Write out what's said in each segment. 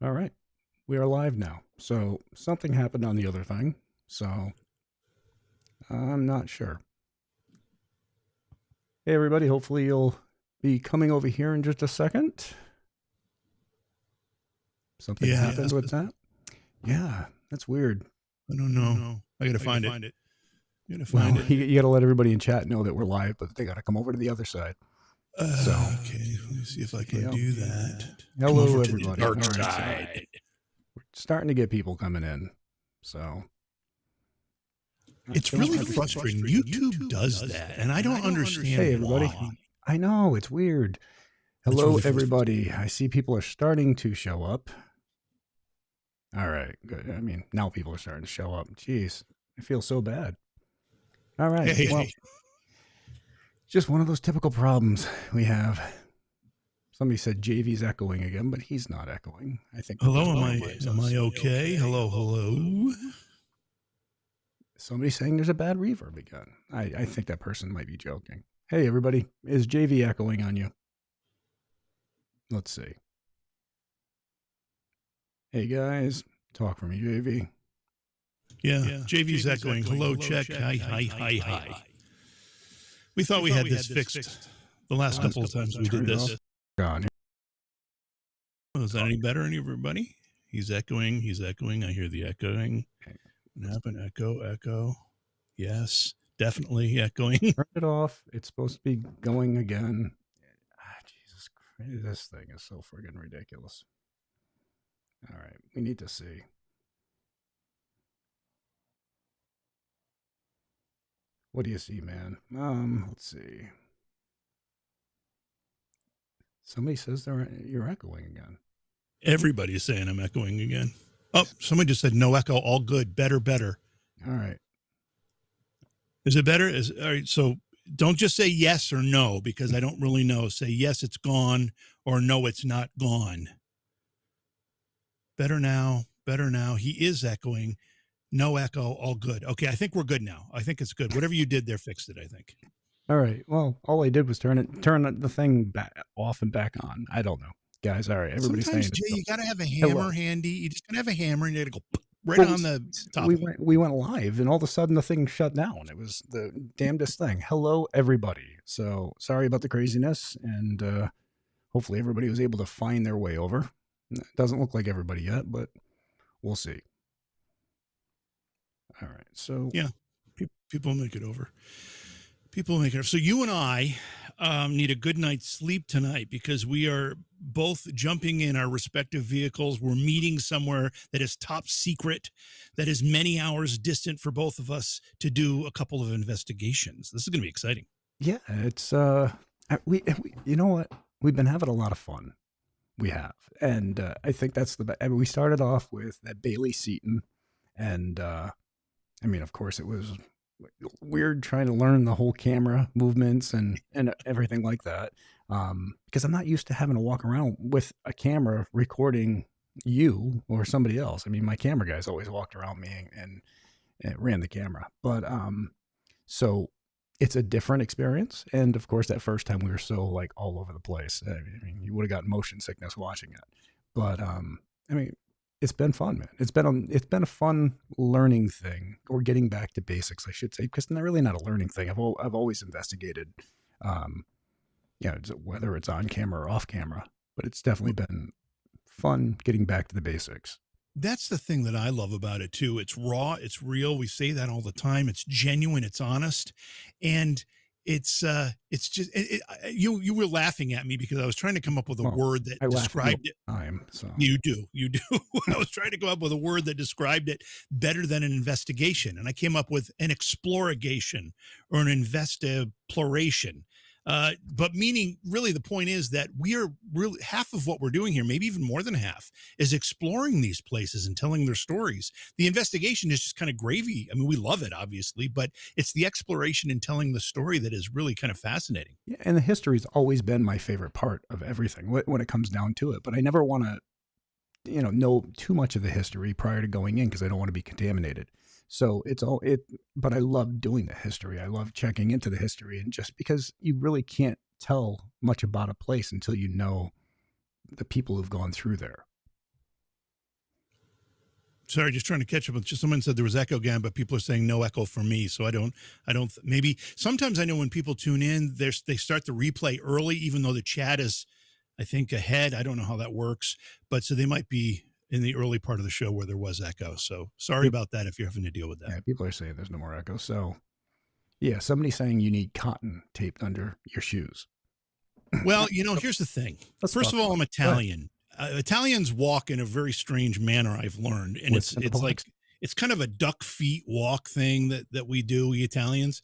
All right. We are live now. So something happened on the other thing. So I'm not sure. Hey, everybody. Hopefully you'll be coming over here in just a second. Something happened with that. Yeah, that's weird. I don't know. I gotta find it. You gotta Well, find it. you got to let everybody in chat know that we're live, but they got to come over to the other side. So Okay, let me see if I can do that. Hello, Come over to everybody. the dark All right, side. we're starting to get people coming in. So It's really frustrating. YouTube does that, and I don't understand. Hey, everybody. Why. I know it's weird. Hello, really everybody. I see people are starting to show up. All right, good. I mean, now people are starting to show up. Jeez, I feel so bad. All right, well, just one of those typical problems we have. Somebody said JV's echoing again, but he's not echoing. I think. Hello, am I okay? Hello. Somebody's saying there's a bad reverb again. I think that person might be joking. Hey, everybody, is JV echoing on you? Let's see. Hey, guys, talk for me, JV. Yeah, JV's echoing. Hello, check. Hi. We thought we had this fixed the last couple of times we did this. Gone. Oh, is that any better, everybody? He's echoing. I hear the echoing. What happened? Echo. Yes, definitely echoing. Turn it off. It's supposed to be going again. Jesus Christ, this thing is so friggin' ridiculous. All right, we need to see. What do you see, man? Let's see. Somebody says you're echoing again. Everybody's saying I'm echoing again. Oh, somebody just said no echo, all good, better. All right. Is it better? All right, so don't just say yes or no, because I don't really know. Say yes, it's gone, or no, it's not gone. Better now. He is echoing. No echo, all good. Okay, I think we're good now. I think it's good. Whatever you did there fixed it, I think. All right. Well, all I did was turn the thing back off and back on. I don't know, guys. All right. Everybody's Sometimes, saying Jay, you got to have a hammer handy. You just got to have a hammer and you got to go right on the top. We went live, and all of a sudden the thing shut down. It was the damnedest thing. Hello, everybody. So sorry about the craziness, and hopefully everybody was able to find their way over. It doesn't look like everybody yet, but we'll see. All right. So yeah, people make it over. So you and I need a good night's sleep tonight, because we are both jumping in our respective vehicles. We're meeting somewhere that is top secret, that is many hours distant for both of us to do a couple of investigations. This is going to be exciting. Yeah, it's we you know what? We've been having a lot of fun. We have, and I think that's I mean, we started off with that Bailey Seaton, and I mean, of course, it was weird trying to learn the whole camera movements and everything like that, because I'm not used to having to walk around with a camera recording you or somebody else. I mean, my camera guys always walked around me and ran the camera, but so it's a different experience. And of course, that first time we were so like all over the place. I mean, you would have gotten motion sickness watching it, but I mean, it's been fun, man. It's been a fun learning thing, or getting back to basics, I should say, because they're really not a learning thing. I've always investigated, whether it's on camera or off camera, but it's definitely been fun getting back to the basics. That's the thing that I love about it too. It's raw, it's real. We say that all the time. It's genuine, it's honest, and it's just you were laughing at me because I was trying to come up with a word that described it. So. You do. I was trying to come up with a word that described it better than an investigation, and I came up with an exploration or an investiploration. But meaning, really, the point is that we are really, half of what we're doing here, maybe even more than half, is exploring these places and telling their stories. The investigation is just kind of gravy. I mean, we love it, obviously, but it's the exploration and telling the story that is really kind of fascinating. Yeah, and the history's always been my favorite part of everything when it comes down to it. But I never want to, know too much of the history prior to going in, because I don't want to be contaminated. So but I love doing the history. I love checking into the history, and just because you really can't tell much about a place until you know the people who've gone through there. sorry, just trying to catch up with just someone said there was echo again, but people are saying no echo for me. So I don't, maybe sometimes I know when people tune in, they start the replay early, even though the chat is, I think, ahead. I don't know how that works, but so they might be in the early part of the show where there was echo. So sorry about that if you're having to deal with that. Yeah, people are saying there's no more echo. So, yeah, somebody's saying you need cotton taped under your shoes. Well, here's the thing. First of all, I'm Italian. Italians walk in a very strange manner, I've learned, and it's like it's kind of a duck feet walk thing that we do, we Italians.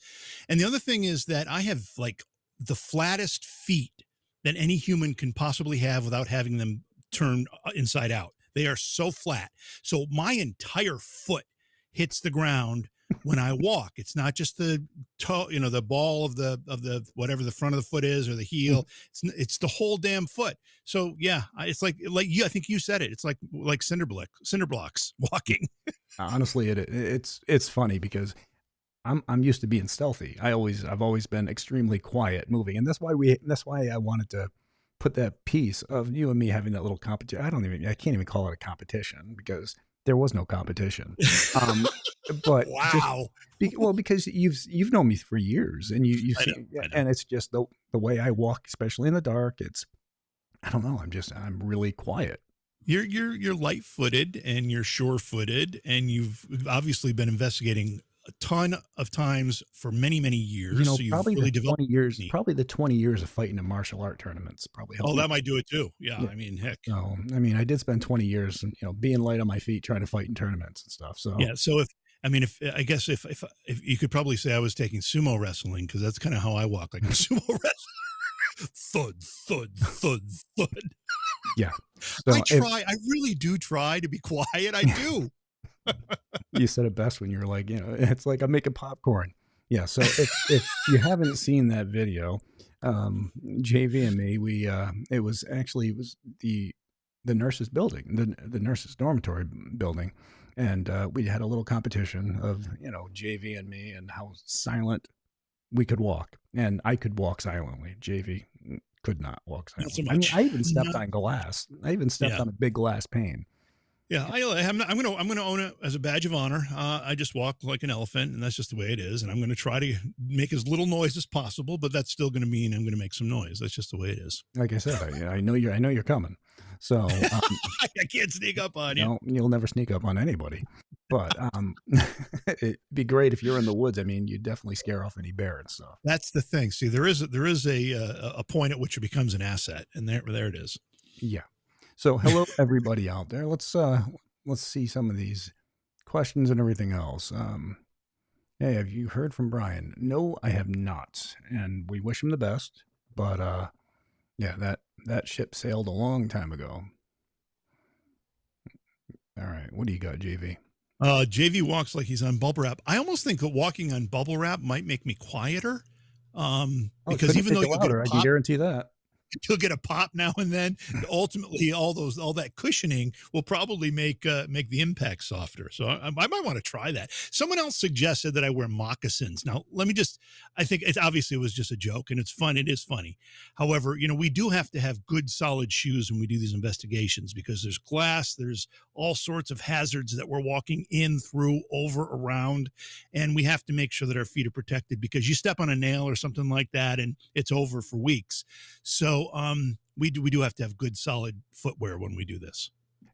And the other thing is that I have like the flattest feet that any human can possibly have without having them turn inside out. They are so flat. So my entire foot hits the ground when I walk. It's not just the toe, the ball of the whatever the front of the foot is or the heel. It's the whole damn foot. So yeah, it's like you. I think you said it. It's like cinder blocks walking. Honestly, it's funny because I'm used to being stealthy. I've always been extremely quiet moving, and that's why I wanted to put that piece of you and me having that little competition. I can't even call it a competition because there was no competition. But wow. Because you've known me for years, and you I see, know. and it's just the way I walk, especially in the dark. I don't know. I'm really quiet. You're light-footed and you're sure-footed, and you've obviously been investigating a ton of times for many, many years. So Probably really the developed 20 years, probably the 20 years of fighting in martial art tournaments probably helped. Oh, that might do it too. Yeah. I mean, heck. So, I did spend 20 years, being light on my feet, trying to fight in tournaments and stuff. So, yeah. So if you could probably say I was taking sumo wrestling, because that's kind of how I walk, like a sumo wrestler. Thud, thud, thud, thud. Yeah. So I really do try to be quiet. I do. You said it best when you were like, it's like I'm making popcorn. Yeah. So if you haven't seen that video, JV and me, it was the nurses building, the nurses dormitory building. And we had a little competition of, JV and me and how silent we could walk. And I could walk silently. JV could not walk silently. Not so much. I even stepped on glass. I even stepped on a big glass pane. Yeah, I'm going to own it as a badge of honor. I just walk like an elephant, and that's just the way it is. And I'm going to try to make as little noise as possible, but that's still going to mean I'm going to make some noise. That's just the way it is. Like I said, I know you're coming. So I can't sneak up on you. No, you'll never sneak up on anybody. But it'd be great if you're in the woods. I mean, you definitely scare off any bear and stuff. That's the thing. See, there is a point at which it becomes an asset, and there it is. Yeah. So hello everybody out there. Let's see some of these questions and everything else. Hey, have you heard from Brian? No, I have not, and we wish him the best. But yeah, that ship sailed a long time ago. All right, what do you got, JV? JV walks like he's on bubble wrap. I almost think that walking on bubble wrap might make me quieter. Because even though you louder, I can guarantee that. You'll get a pop now and then. Ultimately, all that cushioning will probably make the impact softer. So I might want to try that. Someone else suggested that I wear moccasins. Now, I think it obviously was just a joke, and it's fun. It is funny. However, we do have to have good, solid shoes when we do these investigations, because there's glass, there's all sorts of hazards that we're walking in, through, over, around, and we have to make sure that our feet are protected, because you step on a nail or something like that, and it's over for weeks. So we do have to have good, solid footwear when we do this.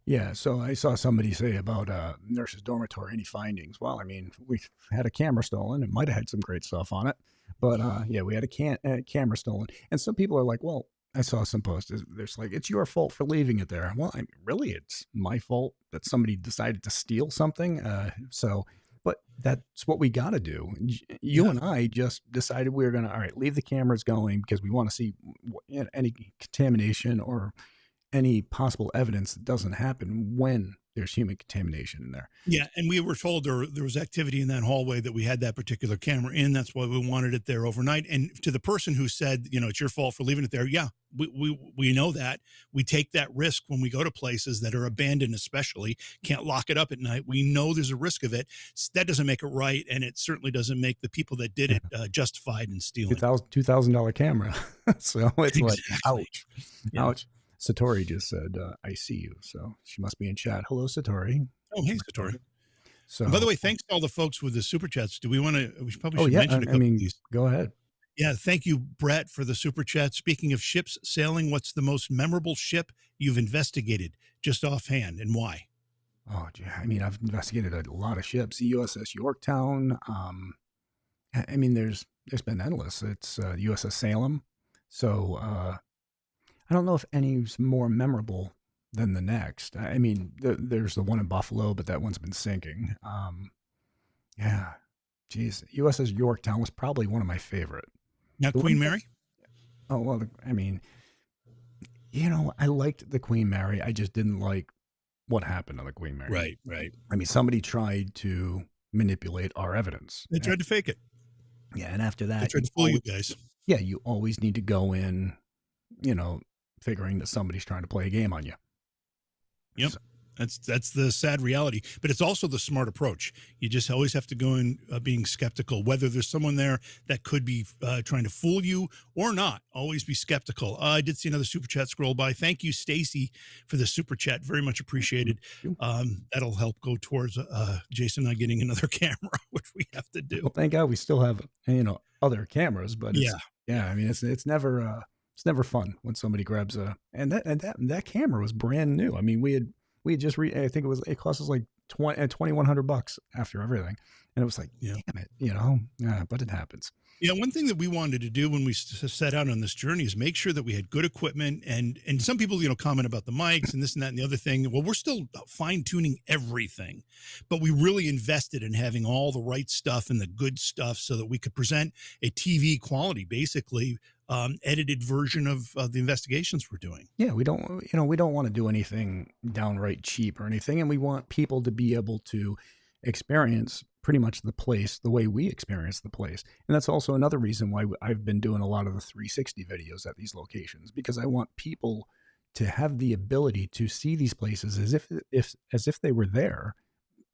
Yeah. So I saw somebody say about nurses' dormitory, any findings? Well, I mean, we had a camera stolen. It might have had some great stuff on it, but yeah, we had a camera stolen. And some people are like, well, I saw some posts. There's like, it's your fault for leaving it there. Well, really, it's my fault that somebody decided to steal something. But that's what we got to do. You and I just decided we were going to, all right, leave the cameras going because we want to see any contamination or any possible evidence that doesn't happen when there's human contamination in there. Yeah, and we were told there was activity in that hallway that we had that particular camera in. That's why we wanted it there overnight. And to the person who said, it's your fault for leaving it there, yeah, we know that. We take that risk when we go to places that are abandoned, especially. Can't lock it up at night. We know there's a risk of it. That doesn't make it right, and it certainly doesn't make the people that did it justified in stealing. $2,000 camera. So it's exactly. Like, ouch, yeah. Ouch. Satori just said, I see you. So she must be in chat. Hello, Satori. Oh, hey, Satori. And by the So, way, thanks to all the folks with the super chats. Do we want to? We probably oh should yeah, mention a I couple of mean, these. go ahead. Yeah, thank you, Brett, for the super chat. Speaking of ships sailing, what's the most memorable ship you've investigated, just offhand, and why? Oh, gee, I mean, I've investigated a lot of ships. The USS Yorktown. I mean, there's been endless. It's USS Salem. So I don't know if any's more memorable than the next. I mean, there's the one in Buffalo, but that one's been sinking. Yeah, geez, USS Yorktown was probably one of my favorite. Now, The one Queen thing, Mary. oh well, I mean, I liked the Queen Mary. I just didn't like what happened to the Queen Mary. Right, right. I mean, somebody tried to manipulate our evidence. They tried to fake it. Yeah, and after They that, tried to fool you guys. you always need to go in, you know, figuring that somebody's trying to play a game on you. Yep. So, That's the sad reality, but it's also the smart approach. You just always have to go in being skeptical, whether there's someone there that could be trying to fool you or not. Always be skeptical. I did see another super chat scroll by. Thank you, Stacy, for the super chat. Very much appreciated. That'll help go towards Jason and I getting another camera, which we have to do. well, thank God we still have other cameras, but Yeah. I mean it's never fun when somebody grabs that camera was brand new. I mean we had just I think it cost us like $2,100 after everything, and it was like, Yeah. damn it, yeah, but it happens. Yeah, one thing that we wanted to do when we set out on this journey is make sure that we had good equipment. And some people, comment about the mics and this and that and the other thing. Well, we're still fine tuning everything, but we really invested in having all the right stuff and the good stuff so that we could present a TV quality, basically edited version of the investigations we're doing. Yeah, we don't want to do anything downright cheap or anything, and we want people to be able to experience pretty much the place the way we experience the place. And that's also another reason why I've been doing a lot of the 360 videos at these locations, because I want people to have the ability to see these places as if they were there,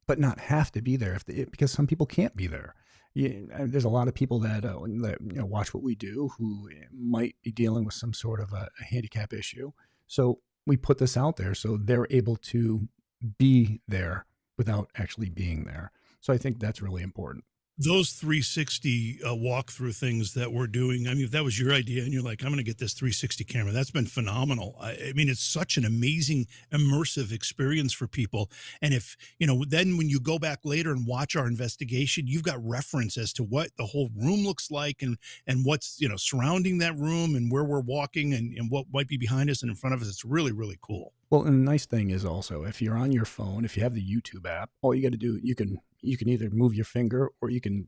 but not have to be there because some people can't be there. There's a lot of people that watch what we do who might be dealing with some sort of a handicap issue. So we put this out there so they're able to be there without actually being there. So I think that's really important. Those 360 walkthrough things that we're doing, I mean, if that was your idea and you're like, I'm going to get this 360 camera, that's been phenomenal. I mean, it's such an amazing, immersive experience for people. And if, then when you go back later and watch our investigation, you've got reference as to what the whole room looks like and what's, surrounding that room and where we're walking and what might be behind us and in front of us. It's really, really cool. Well, and the nice thing is also, if you're on your phone, if you have the YouTube app, all you got to do, you can either move your finger or you can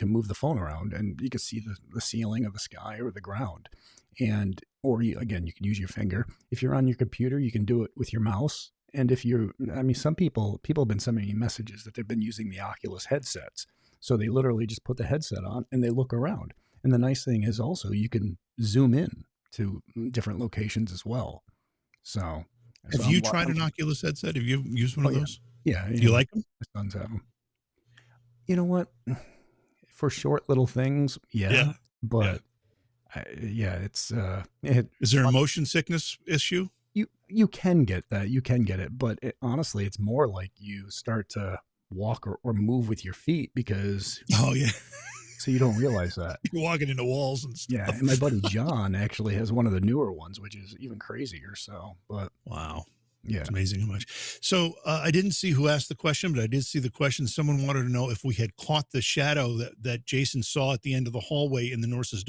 move the phone around and you can see the ceiling of the sky or the ground. And you can use your finger. If you're on your computer, you can do it with your mouse. And some people have been sending me messages that they've been using the Oculus headsets. So they literally just put the headset on and they look around. And the nice thing is also you can zoom in to different locations as well. So have you tried an Oculus headset? Have you used one of those? Yeah. Do you like them? My sons have them. You know what? For short little things, yeah. But it's is there a motion sickness issue? You can get that. You can get it, but honestly, it's more like you start to walk or move with your feet because so you don't realize that you're walking into walls and stuff. Yeah, and my buddy John actually has one of the newer ones, which is even crazier. So, but wow. Yeah. It's amazing how much. So I didn't see who asked the question, but I did see the question. Someone wanted to know if we had caught the shadow that Jason saw at the end of the hallway in the nurse's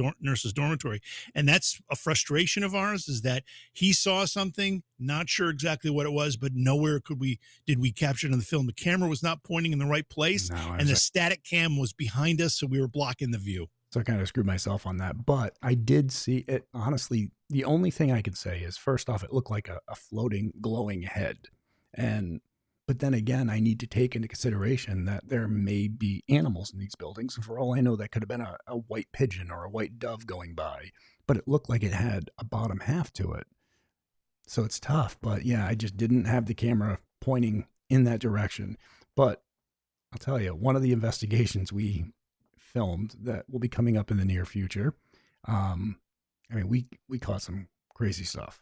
dormitory. And that's a frustration of ours, is that he saw something, not sure exactly what it was, but nowhere did we capture it on the film. The camera was not pointing in the right place, and the static cam was behind us, so we were blocking the view. So I kind of screwed myself on that, but I did see it. Honestly, the only thing I could say is, first off, it looked like a floating, glowing head. But then again, I need to take into consideration that there may be animals in these buildings. And for all I know, that could have been a white pigeon or a white dove going by, but it looked like it had a bottom half to it. So it's tough, but yeah, I just didn't have the camera pointing in that direction. But I'll tell you, one of the investigations we filmed that will be coming up in the near future. I mean, we caught some crazy stuff.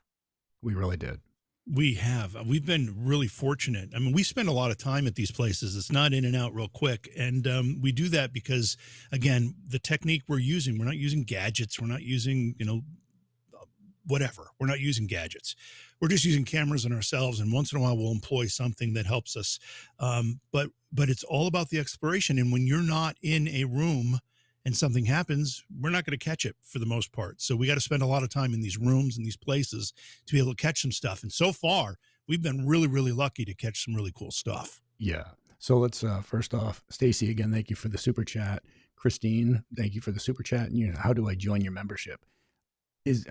We really did. We have. We've been really fortunate. I mean, we spend a lot of time at these places. It's not in and out real quick. And we do that because, again, the technique we're not using gadgets. We're not using, whatever. We're not using gadgets. We're just using cameras and ourselves. And once in a while, we'll employ something that helps us. But it's all about the exploration. And when you're not in a room and something happens, we're not going to catch it for the most part. So we got to spend a lot of time in these rooms and these places to be able to catch some stuff. And so far, we've been really, really lucky to catch some really cool stuff. Yeah. So let's first off, Stacy, again, thank you for the super chat. Christine, thank you for the super chat. And how do I join your membership?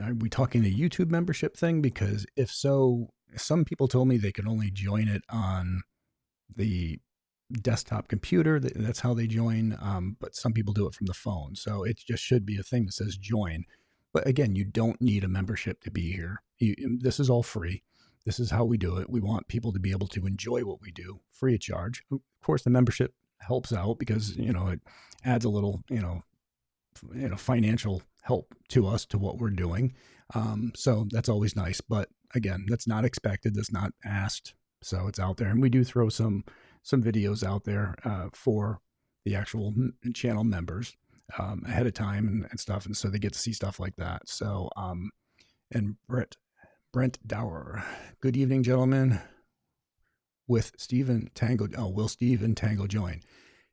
Are we talking the YouTube membership thing? Because if so, some people told me they could only join it on the desktop computer. That's how they join. But some people do it from the phone. So it just should be a thing that says join. But again, you don't need a membership to be here. This is all free. This is how we do it. We want people to be able to enjoy what we do free of charge. Of course, the membership helps out because, it adds a little, financial help to us, to what we're doing. So that's always nice. But again, that's not expected. That's not asked. So it's out there. And we do throw some videos out there for the actual channel members ahead of time and stuff. And so they get to see stuff like that. So, and Brent Dower, good evening, gentlemen. With Steve and Tango. Oh, will Steve and Tango join?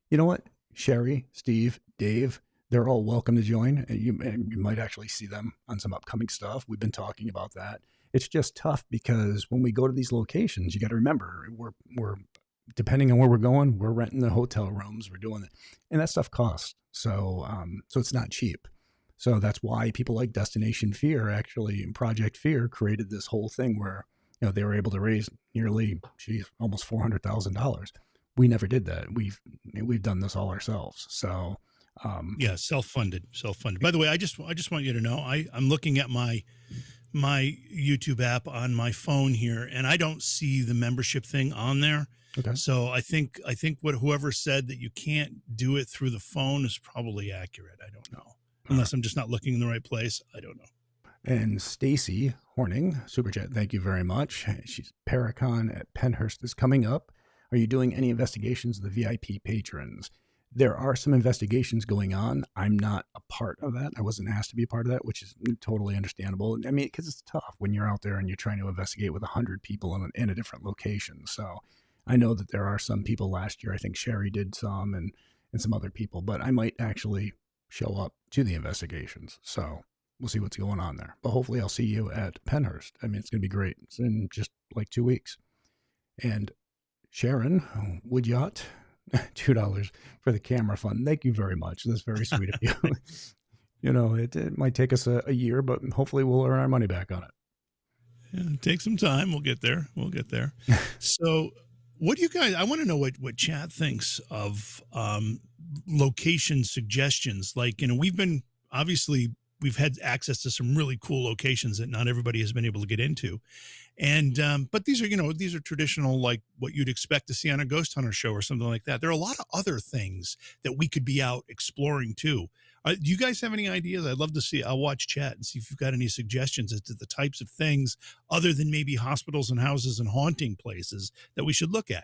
You know what? Sherry, Steve, Dave, they're all welcome to join. And you might actually see them on some upcoming stuff. We've been talking about that. It's just tough because when we go to these locations, you got to remember we're depending on where we're going, we're renting the hotel rooms, we're doing it, and that stuff costs. So it's not cheap. So that's why people like Destination Fear, actually, Project Fear, created this whole thing where they were able to raise nearly, almost $400,000. We never did that. We've done this all ourselves. So yeah, self-funded. By the way, I just want you to know, I'm looking at my YouTube app on my phone here, and I don't see the membership thing on there. Okay. So I think whoever said that you can't do it through the phone is probably accurate. I don't know, unless I'm just not looking in the right place. I don't know. And Stacy Horning, super chat, thank you very much. She's Paracon at Penhurst is coming up. Are you doing any investigations of the VIP patrons? There are some investigations going on. I'm not a part of that. I wasn't asked to be a part of that, which is totally understandable. I mean, because it's tough when you're out there and you're trying to investigate with 100 people in a different location. So I know that there are some people last year. I think Sherry did some and some other people, but I might actually show up to the investigations. So we'll see what's going on there. But hopefully I'll see you at Penhurst. I mean, it's going to be great. It's in just like 2 weeks. And Sharon Woodyacht, $2 for the camera fund. Thank you very much. That's very sweet of you. It might take us a year, but hopefully we'll earn our money back on it. Yeah, take some time. We'll get there. So what do you guys, I want to know what chat thinks of location suggestions. Like, we've had access to some really cool locations that not everybody has been able to get into. And, but these are traditional, like what you'd expect to see on a ghost hunter show or something like that. There are a lot of other things that we could be out exploring too. Do you guys have any ideas? I'd love to see, I'll watch chat and see if you've got any suggestions as to the types of things other than maybe hospitals and houses and haunting places that we should look at.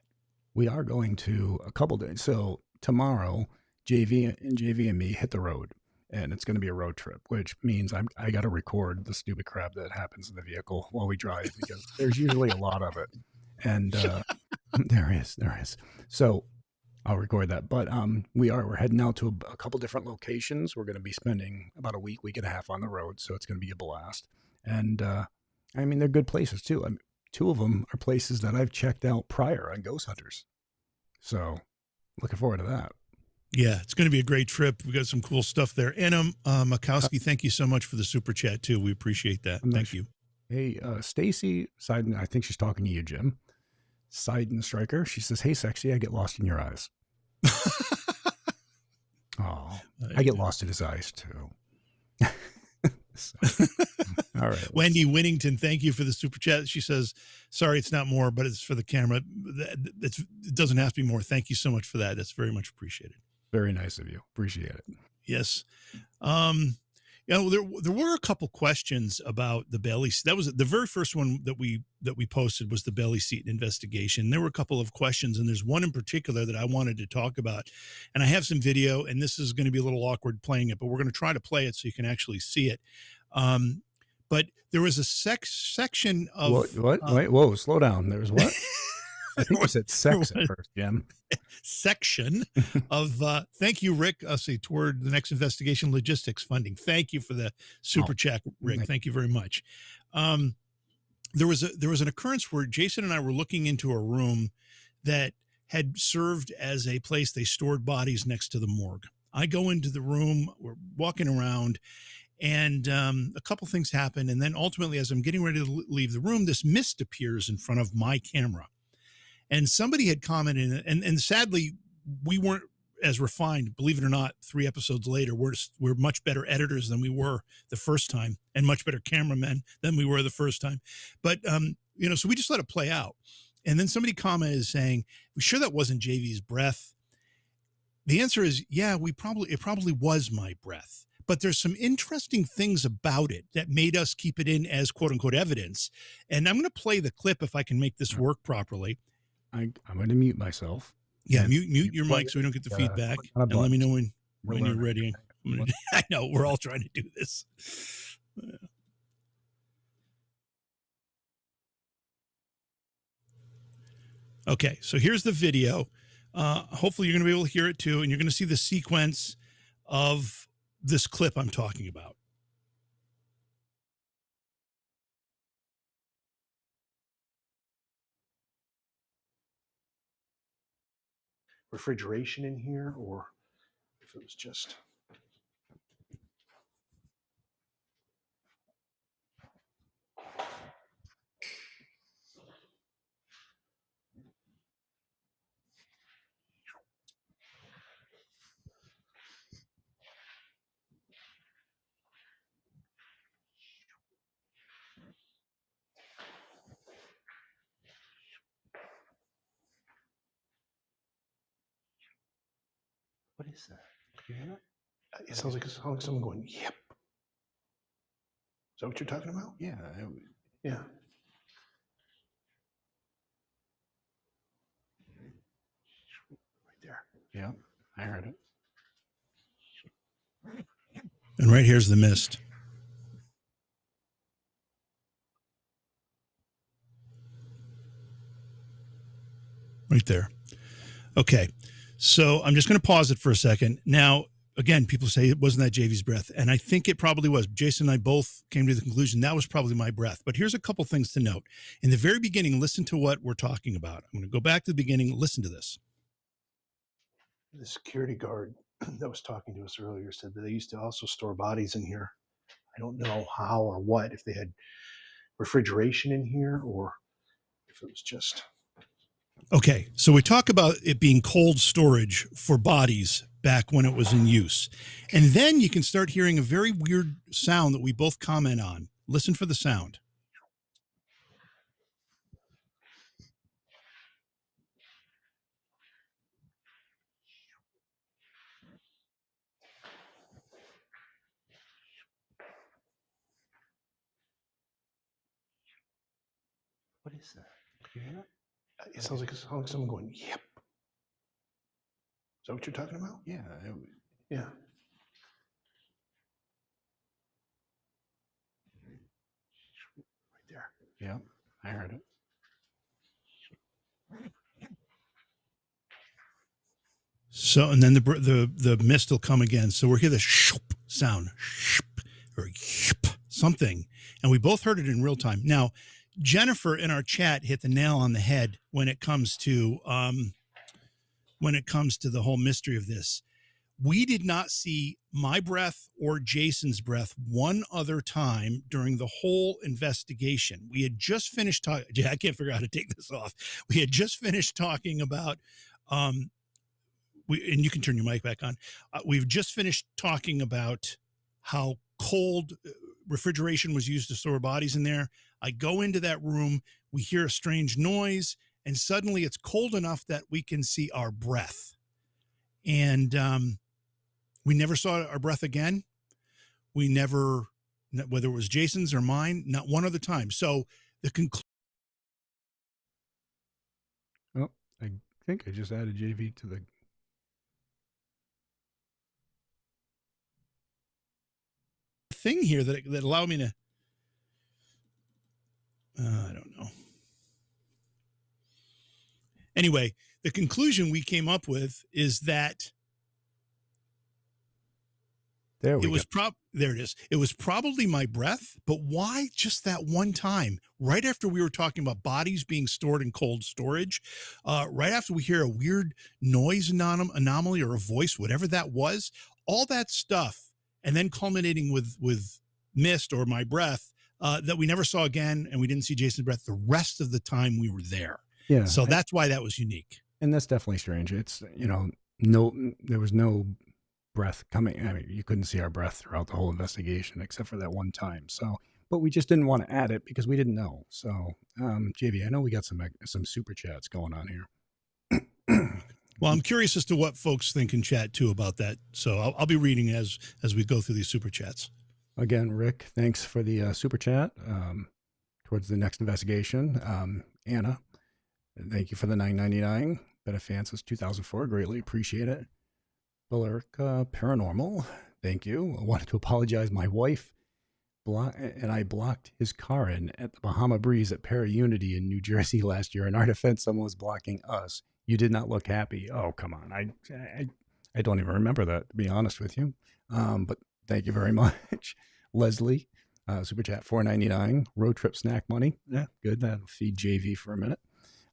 We are going to a couple days. So tomorrow, JV and me hit the road. And it's going to be a road trip, which means I got to record the stupid crap that happens in the vehicle while we drive, because there's usually a lot of it. And there is. So I'll record that. But we're heading out to a couple different locations. We're going to be spending about a week and a half on the road. So it's going to be a blast. And they're good places too. Two of them are places that I've checked out prior on Ghost Hunters. So looking forward to that. Yeah, it's going to be a great trip. We got some cool stuff there. Anna Makowski, thank you so much for the super chat too. We appreciate that. Thank you. Hey, Stacy Seiden, I think she's talking to you, Jim. Seiden Striker. She says, "Hey, sexy, I get lost in your eyes." Oh, I get lost in his eyes too. So, all right. Wendy Winnington, thank you for the super chat. She says, "Sorry, it's not more, but it's for the camera. It doesn't have to be more." Thank you so much for that. That's very much appreciated. Very nice of you. Appreciate it. Yes. there were a couple questions about the belly. That was the very first one that we posted was the belly seat investigation. There were a couple of questions, and there's one in particular that I wanted to talk about. And I have some video, and this is going to be a little awkward playing it, but we're going to try to play it so you can actually see it. But there was a section of what? Wait, whoa, slow down. There's what? I think you said sex at first, Jim. Section of thank you, Rick. I'll see toward the next investigation logistics funding. Thank you for the super chat, Rick. Thank you very much. There was an occurrence where Jason and I were looking into a room that had served as a place they stored bodies next to the morgue. I go into the room, we're walking around, and a couple things happen, and then ultimately, as I'm getting ready to leave the room, this mist appears in front of my camera. And somebody had commented, and sadly, we weren't as refined, believe it or not. 3 episodes later, we're much better editors than we were the first time, and much better cameramen than we were the first time. But so we just let it play out. And then somebody commented saying, "We sure that wasn't JV's breath?" The answer is, yeah, it probably was my breath. But there's some interesting things about it that made us keep it in as quote unquote evidence. And I'm going to play the clip if I can make this work properly. I'm going to mute myself. Yeah, mute your mic so we don't get the feedback. And let me know when you're ready. I know, we're all trying to do this. Okay, so here's the video. Hopefully you're going to be able to hear it too, and you're going to see the sequence of this clip I'm talking about. Refrigeration in here, or if it was just what is that? Can you hear that? It sounds like someone going, "Yep." Is that what you're talking about? Yeah. Yeah. Right there. Yeah, I heard it. And right here's the mist. Right there. Okay. So I'm just going to pause it for a second. Now, again, people say it wasn't that JV's breath. And I think it probably was. Jason and I both came to the conclusion that was probably my breath. But here's a couple things to note. In the very beginning, listen to what we're talking about. I'm going to go back to the beginning. Listen to this. The security guard that was talking to us earlier said that they used to also store bodies in here. I don't know how or what, if they had refrigeration in here or if it was just. Okay, so we talk about it being cold storage for bodies back when it was in use. And then you can start hearing a very weird sound that we both comment on. Listen for the sound. What is that? Can you hear that? It sounds like someone going, "Yep." Is that what you're talking about? Yeah. Yeah. Right there. Yeah, I heard it. So, and then the mist will come again. So we'll hear the shoop sound, shoop, or shoop, something. And we both heard it in real time. Now, Jennifer in our chat hit the nail on the head when it comes to the whole mystery of this. We did not see my breath or Jason's breath one other time during the whole investigation. We had just finished talking. I can't figure out how to take this off. We had just finished talking about, and you can turn your mic back on. We've just finished talking about how cold refrigeration was used to store bodies in there. I go into that room, we hear a strange noise, and suddenly it's cold enough that we can see our breath. And we never saw our breath again. We never, whether it was Jason's or mine, not one other time. So the conclusion Oh, I think I just added JV to the. thing here that allowed me to, I don't know. Anyway, the conclusion we came up with is that There we go. There it is. It was probably my breath, but why just that one time? Right after we were talking about bodies being stored in cold storage, right after we hear a weird noise anomaly or a voice, whatever that was, all that stuff, and then culminating with mist or my breath that we never saw again, and we didn't see Jason's breath the rest of the time we were there. Yeah. So that's why that was unique. And that's definitely strange. It's, no, there was no breath coming. I mean, you couldn't see our breath throughout the whole investigation except for that one time. So, but we just didn't want to add it because we didn't know. So, JV, I know we got some super chats going on here. Well, I'm curious as to what folks think in chat too about that. So I'll be reading as we go through these super chats. Again, Rick, thanks for the super chat towards the next investigation. Anna, thank you for the $9.99. Been a fan since 2004. Greatly appreciate it. Billerica Paranormal, thank you. I wanted to apologize. My wife and I blocked his car in at the Bahama Breeze at Para Unity in New Jersey last year. In our defense, someone was blocking us. You did not look happy. Oh, come on. I don't even remember that, to be honest with you. But thank you very much. Leslie, super chat $4.99. Road trip snack money. Yeah, good. That'll feed JV for a minute.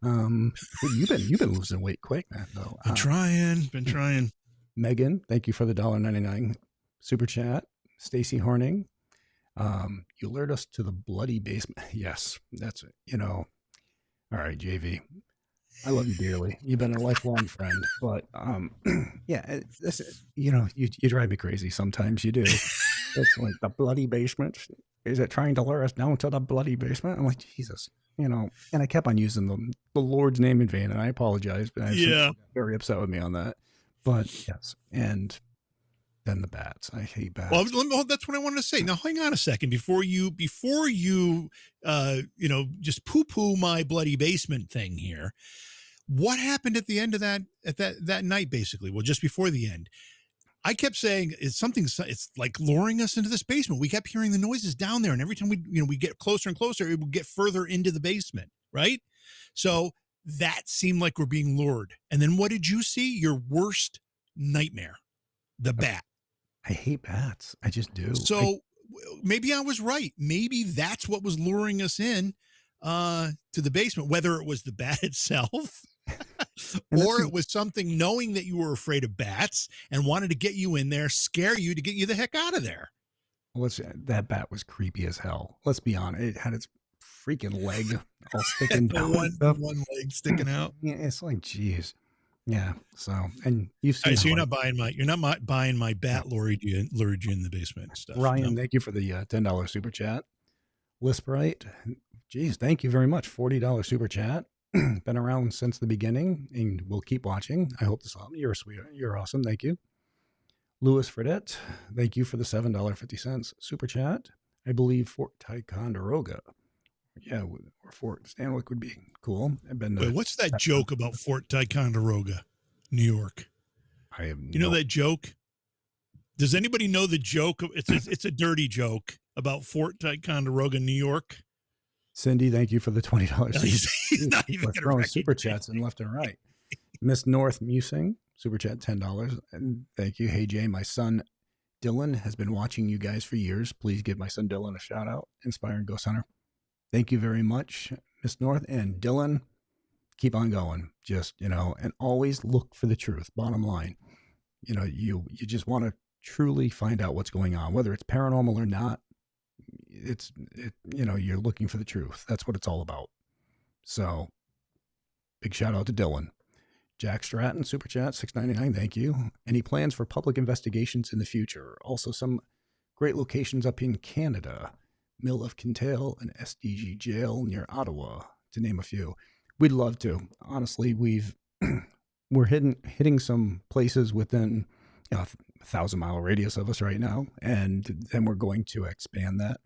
You've been losing weight quick, man. Though. Been trying. Megan, thank you for the $1.99 super chat. Stacy Horning, you lured us to the bloody basement. Yes, that's it. All right, JV, I love you dearly. You've been a lifelong friend, but yeah, you drive me crazy sometimes. You do. It's like the bloody basement. Is it trying to lure us down to the bloody basement? I'm like, Jesus, and I kept on using the Lord's name in vain, and I apologize. But I very upset with me on that. But yes, and then the bats. I hate bats. Well, that's what I wanted to say. Now, hang on a second before you just poo-poo my bloody basement thing here. What happened at the end of that night, basically? Well, just before the end, I kept saying it's like luring us into this basement. We kept hearing the noises down there, and every time we get closer and closer, it would get further into the basement, right? So that seemed like we're being lured. And then what did you see? Your worst nightmare, the bat. I hate bats. I just do. So maybe I was right. Maybe that's what was luring us in to the basement, whether it was the bat itself or it was something knowing that you were afraid of bats and wanted to get you in there, scare you to get you the heck out of there. Well, that bat was creepy as hell. Let's be honest. It had its freaking leg all sticking down. One leg sticking out. Yeah, it's like, geez. Yeah. So, and you've seen. Right, so you're not buying my bat lured you in the basement and stuff. Ryan, thank you for the $10 super chat. Lisprite, geez, thank you very much. $40 super chat. Been around since the beginning, and we'll keep watching. I hope this helps. You're a sweetheart. You're awesome. Thank you. Louis Fredette, thank you for the $7.50 super chat. I believe Fort Ticonderoga. Yeah, or Fort Stanwix would be cool. I've been. Wait, what's that joke about Fort Ticonderoga, New York? I have. You know that joke? Does anybody know the joke? It's a dirty joke about Fort Ticonderoga, New York. Cindy, thank you for the $20. He's not even throwing super chats in left and right. Miss North Musing, super chat $10. And thank you. Hey Jay, my son Dylan has been watching you guys for years. Please give my son Dylan a shout out. Inspiring Ghost Hunter. Thank you very much, Miss North. And Dylan, keep on going. Just, and always look for the truth. Bottom line, you just want to truly find out what's going on, whether it's paranormal or not. You're looking for the truth. That's what it's all about. So big shout out to Dylan. Jack Stratton, super chat, $6.99. Thank you. Any plans for public investigations in the future? Also some great locations up in Canada. Mill of Kintail and SDG Jail near Ottawa, to name a few. We'd love to. Honestly, we're hitting some places within 1,000-mile radius of us right now, and then we're going to expand that.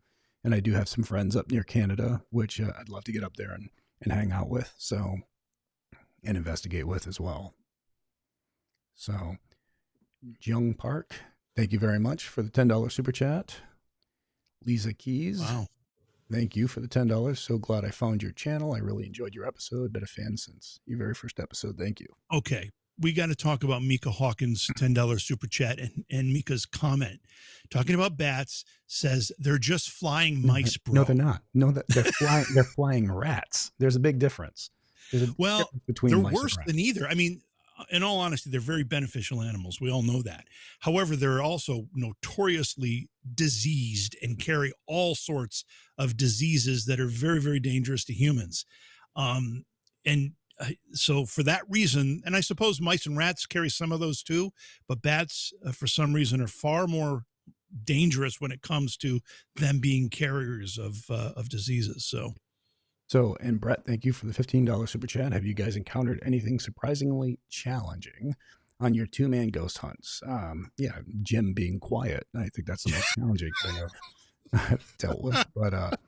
And I do have some friends up near Canada, which I'd love to get up there and hang out with, so, and investigate with as well. So, Jung Park, thank you very much for the $10 super chat. Lisa Keys, Wow. thank you for the $10. So glad I found your channel. I really enjoyed your episode. Been a fan since your very first episode. Thank you. Okay. We got to talk about Mika Hawkins' $10 super chat and Mika's comment. Talking about bats, says they're just flying mice, bro. No, they're not. No, they're flying. They're flying rats. There's a big difference. There's a Well, difference between they're mice worse and than rats. either. I mean, in all honesty, they're very beneficial animals. We all know that. However, they're also notoriously diseased and carry all sorts of diseases that are very, very dangerous to humans. And so for that reason, and I suppose mice and rats carry some of those too, but bats, for some reason, are far more dangerous when it comes to them being carriers of diseases. So, and Brett, thank you for the $15 super chat. Have you guys encountered anything surprisingly challenging on your 2-man ghost hunts? Yeah, Jim being quiet. I think that's the most challenging thing I've dealt with. But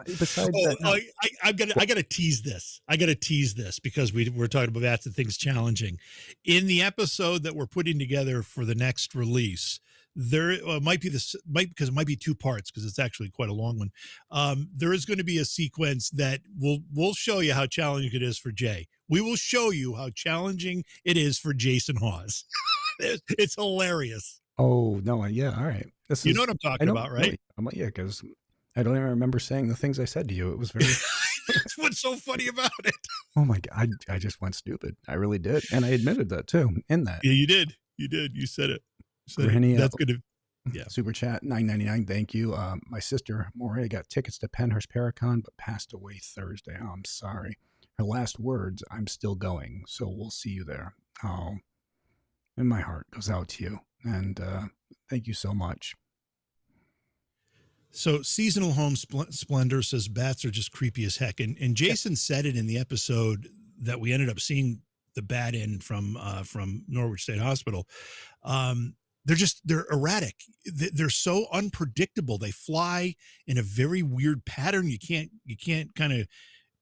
besides that, no. I got to tease this. I got to tease this because we're talking about bats and things challenging. In the episode that we're putting together for the next release, there might be because it might be 2 parts because it's actually quite a long one. There is going to be a sequence that we'll show you how challenging it is for Jay. We will show you how challenging it is for Jason Hawes. It's hilarious. Oh no, yeah, all right. You know what I'm talking about, right? Yeah, because I don't even remember saying the things I said to you. It was very. That's what's so funny about it. Oh my God, I just went stupid. I really did, and I admitted that too. In that, yeah, you did. You said it. Granny, that's good. Yeah. Super chat $9.99. Thank you. My sister Moray got tickets to Penhurst Paracon, but passed away Thursday. Oh, I'm sorry. Her last words: "I'm still going, so we'll see you there." Oh, and my heart goes out to you, and thank you so much. So Seasonal Home Splendor says bats are just creepy as heck, and Jason said it in the episode that we ended up seeing the bat in from Norwich State Hospital. They're erratic. They're so unpredictable. They fly in a very weird pattern. You can't kind of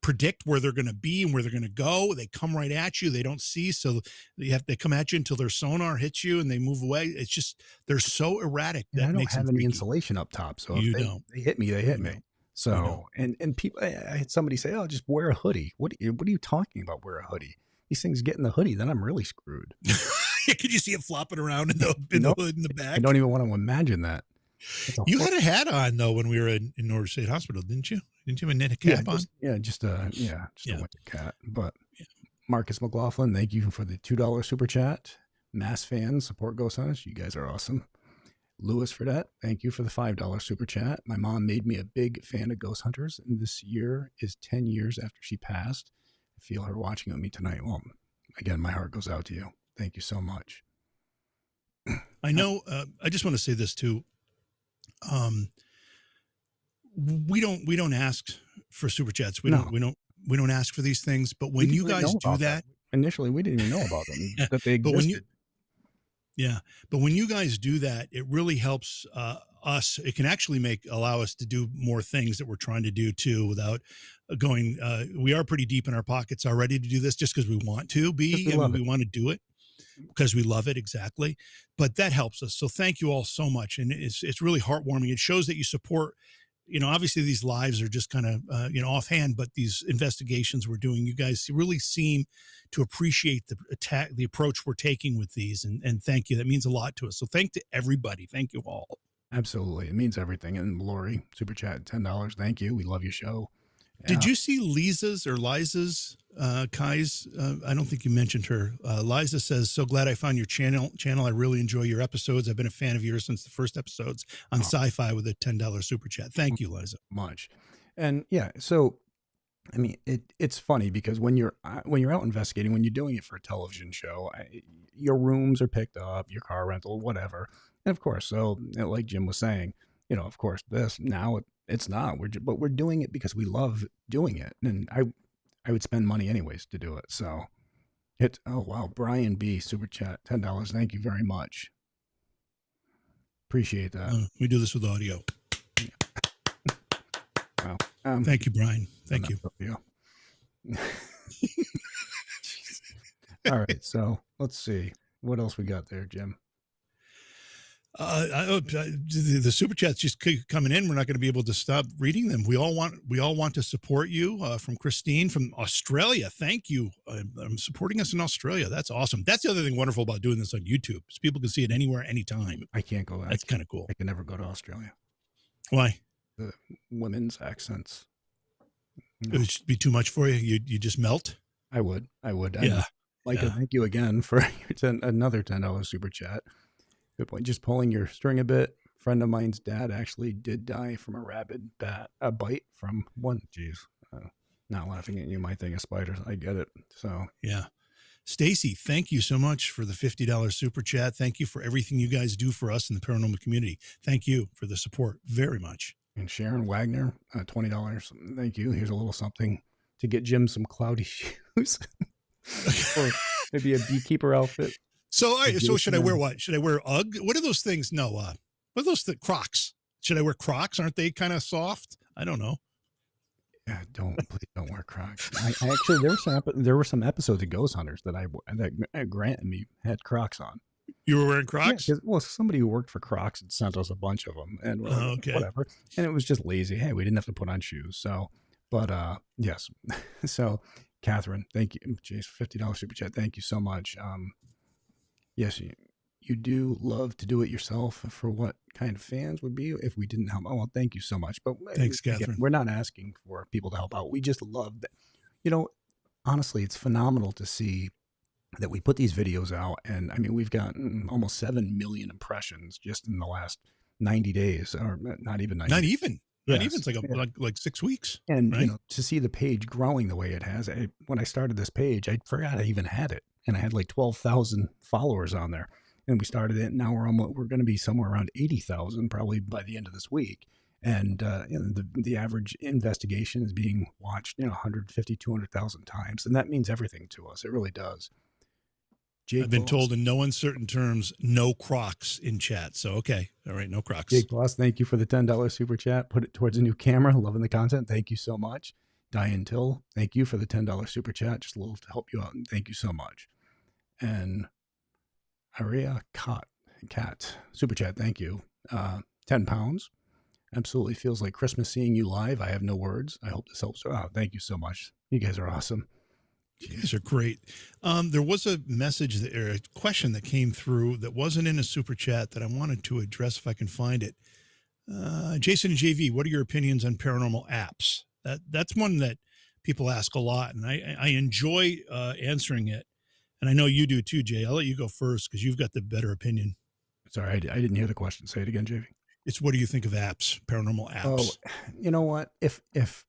predict where they're going to be and where they're going to go. They come right at you. They don't see. So they come at you until their sonar hits you and they move away. It's just, they're so erratic. And that I don't makes have them any freaky. insulation up top. So You if don't. they hit me, they hit You me. don't. So, and people, I had somebody say, "Oh, just wear a hoodie." What are you talking about? Wear a hoodie. These things get in the hoodie, then I'm really screwed. Could you see it flopping around in the hood in the back? I don't even want to imagine that. You had a hat on though when we were in Norwich State Hospital, didn't you? Didn't you have a knit cap on? Just a winter cat. But Marcus McLaughlin, thank you for the $2 super chat. Mass fans support Ghost Hunters. You guys are awesome. Louis Fredette, thank you for the $5 super chat. My mom made me a big fan of Ghost Hunters, and this year is 10 years after she passed. I feel her watching with me tonight. Well, again, my heart goes out to you. Thank you so much. I know. I just want to say this too. We don't ask for super chats. We don't ask for these things. But when you guys do that, initially we didn't even know about them that they existed. But when you guys do that, it really helps us. It can actually allow us to do more things that we're trying to do too, without going. We are pretty deep in our pockets already to do this, just because we want to be. We want to do it because we love it, exactly. But that helps us. So thank you all so much, and it's really heartwarming. It shows that you support. Obviously these lives are just kind of offhand, but these investigations we're doing, you guys really seem to appreciate the approach we're taking with these, and thank you. That means a lot to us. So thank to everybody. Thank you all. Absolutely. It means everything. And Lori, super chat, $10. Thank you. We love your show. Did you see Liza's Kai's? I don't think you mentioned her. Liza says, "So glad I found your channel. I really enjoy your episodes. I've been a fan of yours since the first episodes on Sci-Fi," with a $10 super chat. Thank you, Liza. Much. And so, I mean, it's funny because when you're out investigating, when you're doing it for a television show, your rooms are picked up, your car rental, whatever. And of course, so like Jim was saying, of course, this now it's not. But we're doing it because we love doing it, and I would spend money anyways to do it. So oh wow, Brian B super chat $10. Thank you very much. Appreciate that. We do this with audio. Wow. Thank you, Brian. Thank you. All right, so let's see what else we got there, Jim. The super chats just keep coming in. We're not going to be able to stop reading them. We all want to support you. From Christine from Australia. Thank you. I'm supporting us in Australia. That's awesome. That's the other thing wonderful about doing this on YouTube, is people can see it anywhere, anytime. I can't go. That's kind of cool. I can never go to Australia. Why? The women's accents. No. It would be too much for you. You just melt. I would. Yeah. Micah, thank you again for another $10 super chat. Good point. Just pulling your string a bit. Friend of mine's dad actually did die from a bite from one. Jeez, not laughing at you. My thing is spiders. I get it. So yeah. Stacy, thank you so much for the $50 super chat. Thank you for everything you guys do for us in the paranormal community. Thank you for the support very much. And Sharon Wagner, $20. Thank you. Here's a little something to get Jim some cloudy shoes, or maybe a beekeeper outfit. So, all right, so should I wear what? Should I wear UGG? What are those things? No, what are those Crocs? Should I wear Crocs? Aren't they kind of soft? I don't know. Yeah, please don't wear Crocs. I actually, there were some episodes of Ghost Hunters that Grant and me had Crocs on. You were wearing Crocs? Yeah, well, somebody who worked for Crocs had sent us a bunch of them, and whatever. And it was just lazy. Hey, we didn't have to put on shoes. So, but yes. So, Catherine, thank you. Jeez, $50 super chat. Thank you so much. Yes, you do love to do it yourself. For what kind of fans would be if we didn't help? Oh, well, thank you so much. But thanks, Catherine. Again, we're not asking for people to help out. We just love that. You know, honestly, it's phenomenal to see that we put these videos out. And I mean, we've gotten almost 7 million impressions just in the last 90 days, or not even 90. Not even. Yes. Not even. It's like 6 weeks. And, right? To see the page growing the way it has, when I started this page, I forgot I even had it. And I had like 12,000 followers on there. And we started it. Now we're going to be somewhere around 80,000 probably by the end of this week. And the average investigation is being watched 150, 200,000 times. And that means everything to us. It really does. I've been told in no uncertain terms, no Crocs in chat. So, okay. All right. No Crocs. Jake Boss, thank you for the $10 super chat. Put it towards a new camera. Loving the content. Thank you so much. Diane Till, thank you for the $10 super chat. Just a little to help you out. And thank you so much. And Aria Cat super chat. Thank you. 10 pounds. Absolutely feels like Christmas seeing you live. I have no words. I hope this helps. Oh, thank you so much. You guys are awesome. You guys are great. There was a message or a question that came through that wasn't in a super chat that I wanted to address if I can find it. Jason and JV, what are your opinions on paranormal apps? That's one that people ask a lot, and I enjoy answering it. And I know you do too, Jay. I'll let you go first because you've got the better opinion. Sorry, I didn't hear the question. Say it again, JV. It's what do you think of apps, paranormal apps? Oh, you know what? If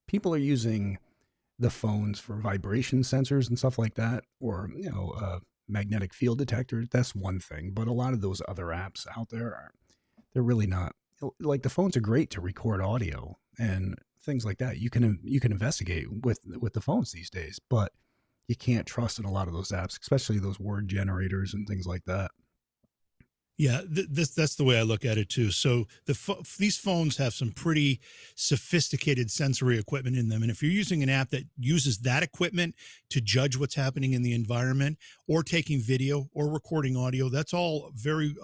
people are using the phones for vibration sensors and stuff like that, or magnetic field detectors, that's one thing. But a lot of those other apps out there they're really not. Like, the phones are great to record audio and things like that. You can investigate with the phones these days, but you can't trust in a lot of those apps, especially those word generators and things like that. Yeah, that's the way I look at it too. So these phones have some pretty sophisticated sensory equipment in them. And if you're using an app that uses that equipment to judge what's happening in the environment, or taking video or recording audio, that's all very,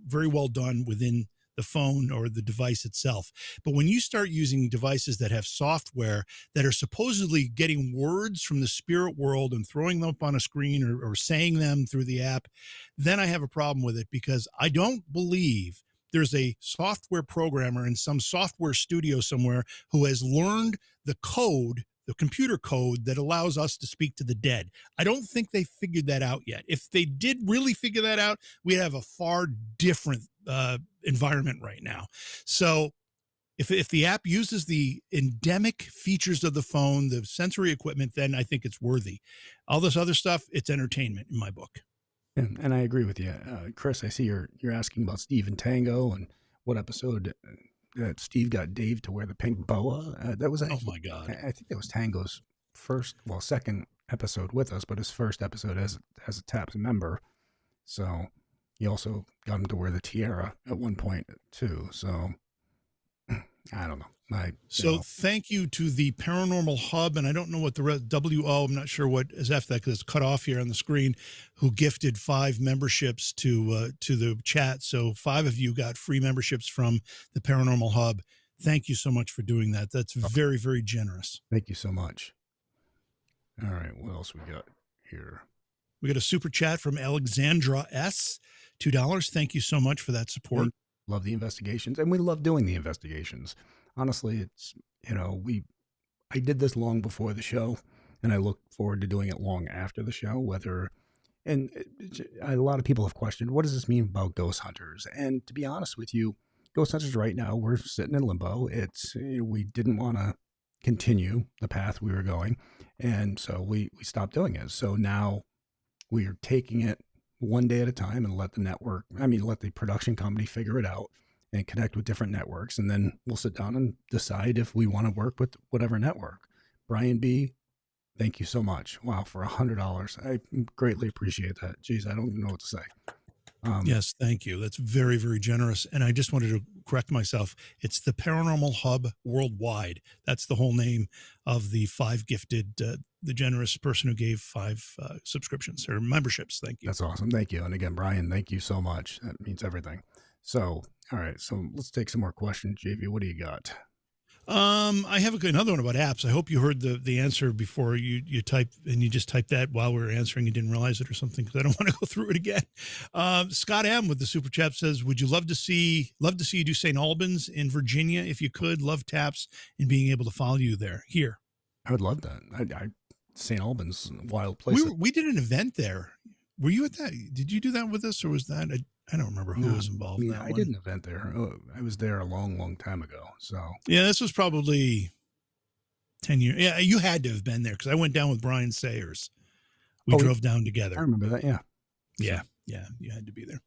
very well done within the phone or the device itself. But when you start using devices that have software that are supposedly getting words from the spirit world and throwing them up on a screen or saying them through the app, then I have a problem with it, because I don't believe there's a software programmer in some software studio somewhere who has learned the code, the computer code that allows us to speak to the dead. I don't think they figured that out yet. If they did really figure that out, we'd have a far different environment right now. So if the app uses the endemic features of the phone, the sensory equipment, then I think it's worthy. All this other stuff, it's entertainment in my book. And I agree with you. Chris, I see you're asking about Steve and Tango and what episode that Steve got Dave to wear the pink boa. That was actually, oh my God. I think that was Tango's second episode with us, but his first episode as a TAPS member. So he also got him to wear the tiara at one point too. So I don't know. So thank you to the Paranormal Hub, and I don't know what the WO, I'm not sure what is after that because it's cut off here on the screen, who gifted 5 memberships to the chat. So 5 of you got free memberships from the Paranormal Hub. Thank you so much for doing that. That's very, very generous. Thank you so much. All right, what else we got here? We got a super chat from Alexandra S. $2. Thank you so much for that support. Love the investigations, and we love doing the investigations. Honestly, it's, I did this long before the show, and I look forward to doing it long after the show. A lot of people have questioned, what does this mean about ghost hunters? And to be honest with you, ghost hunters right now, we're sitting in limbo. We didn't want to continue the path we were going, and so we stopped doing it. So now we are taking it one day at a time and let the production company figure it out and connect with different networks. And then we'll sit down and decide if we want to work with whatever network. Brian B., thank you so much. Wow, for $100. I greatly appreciate that. Geez, I don't even know what to say. Yes, thank you. That's very, very generous. And I just wanted to correct myself. It's the Paranormal Hub Worldwide. That's the whole name of the 5 gifted, the generous person who gave 5 subscriptions or memberships. Thank you. That's awesome. Thank you. And again, Brian, thank you so much. That means everything. So, all right. So let's take some more questions. JV, what do you got? I have another one about apps. I hope you heard the answer before you type, and you just typed that while we were answering. You didn't realize it or something, because I don't want to go through it again. Scott M with the super chat says, would you love to see you do St. Albans in Virginia if you could? Love taps and being able to follow you there. Here, I would love that. St. Albans, wild place. We did an event there. Were you at that? Did you do that with us, or was that I don't remember who was involved in that I did an event there. I was there a long, long time ago. So yeah, this was probably 10 years. Yeah, you had to have been there because I went down with Brian Sayers. We drove down together. I remember that. Yeah. Yeah. Yeah. You had to be there.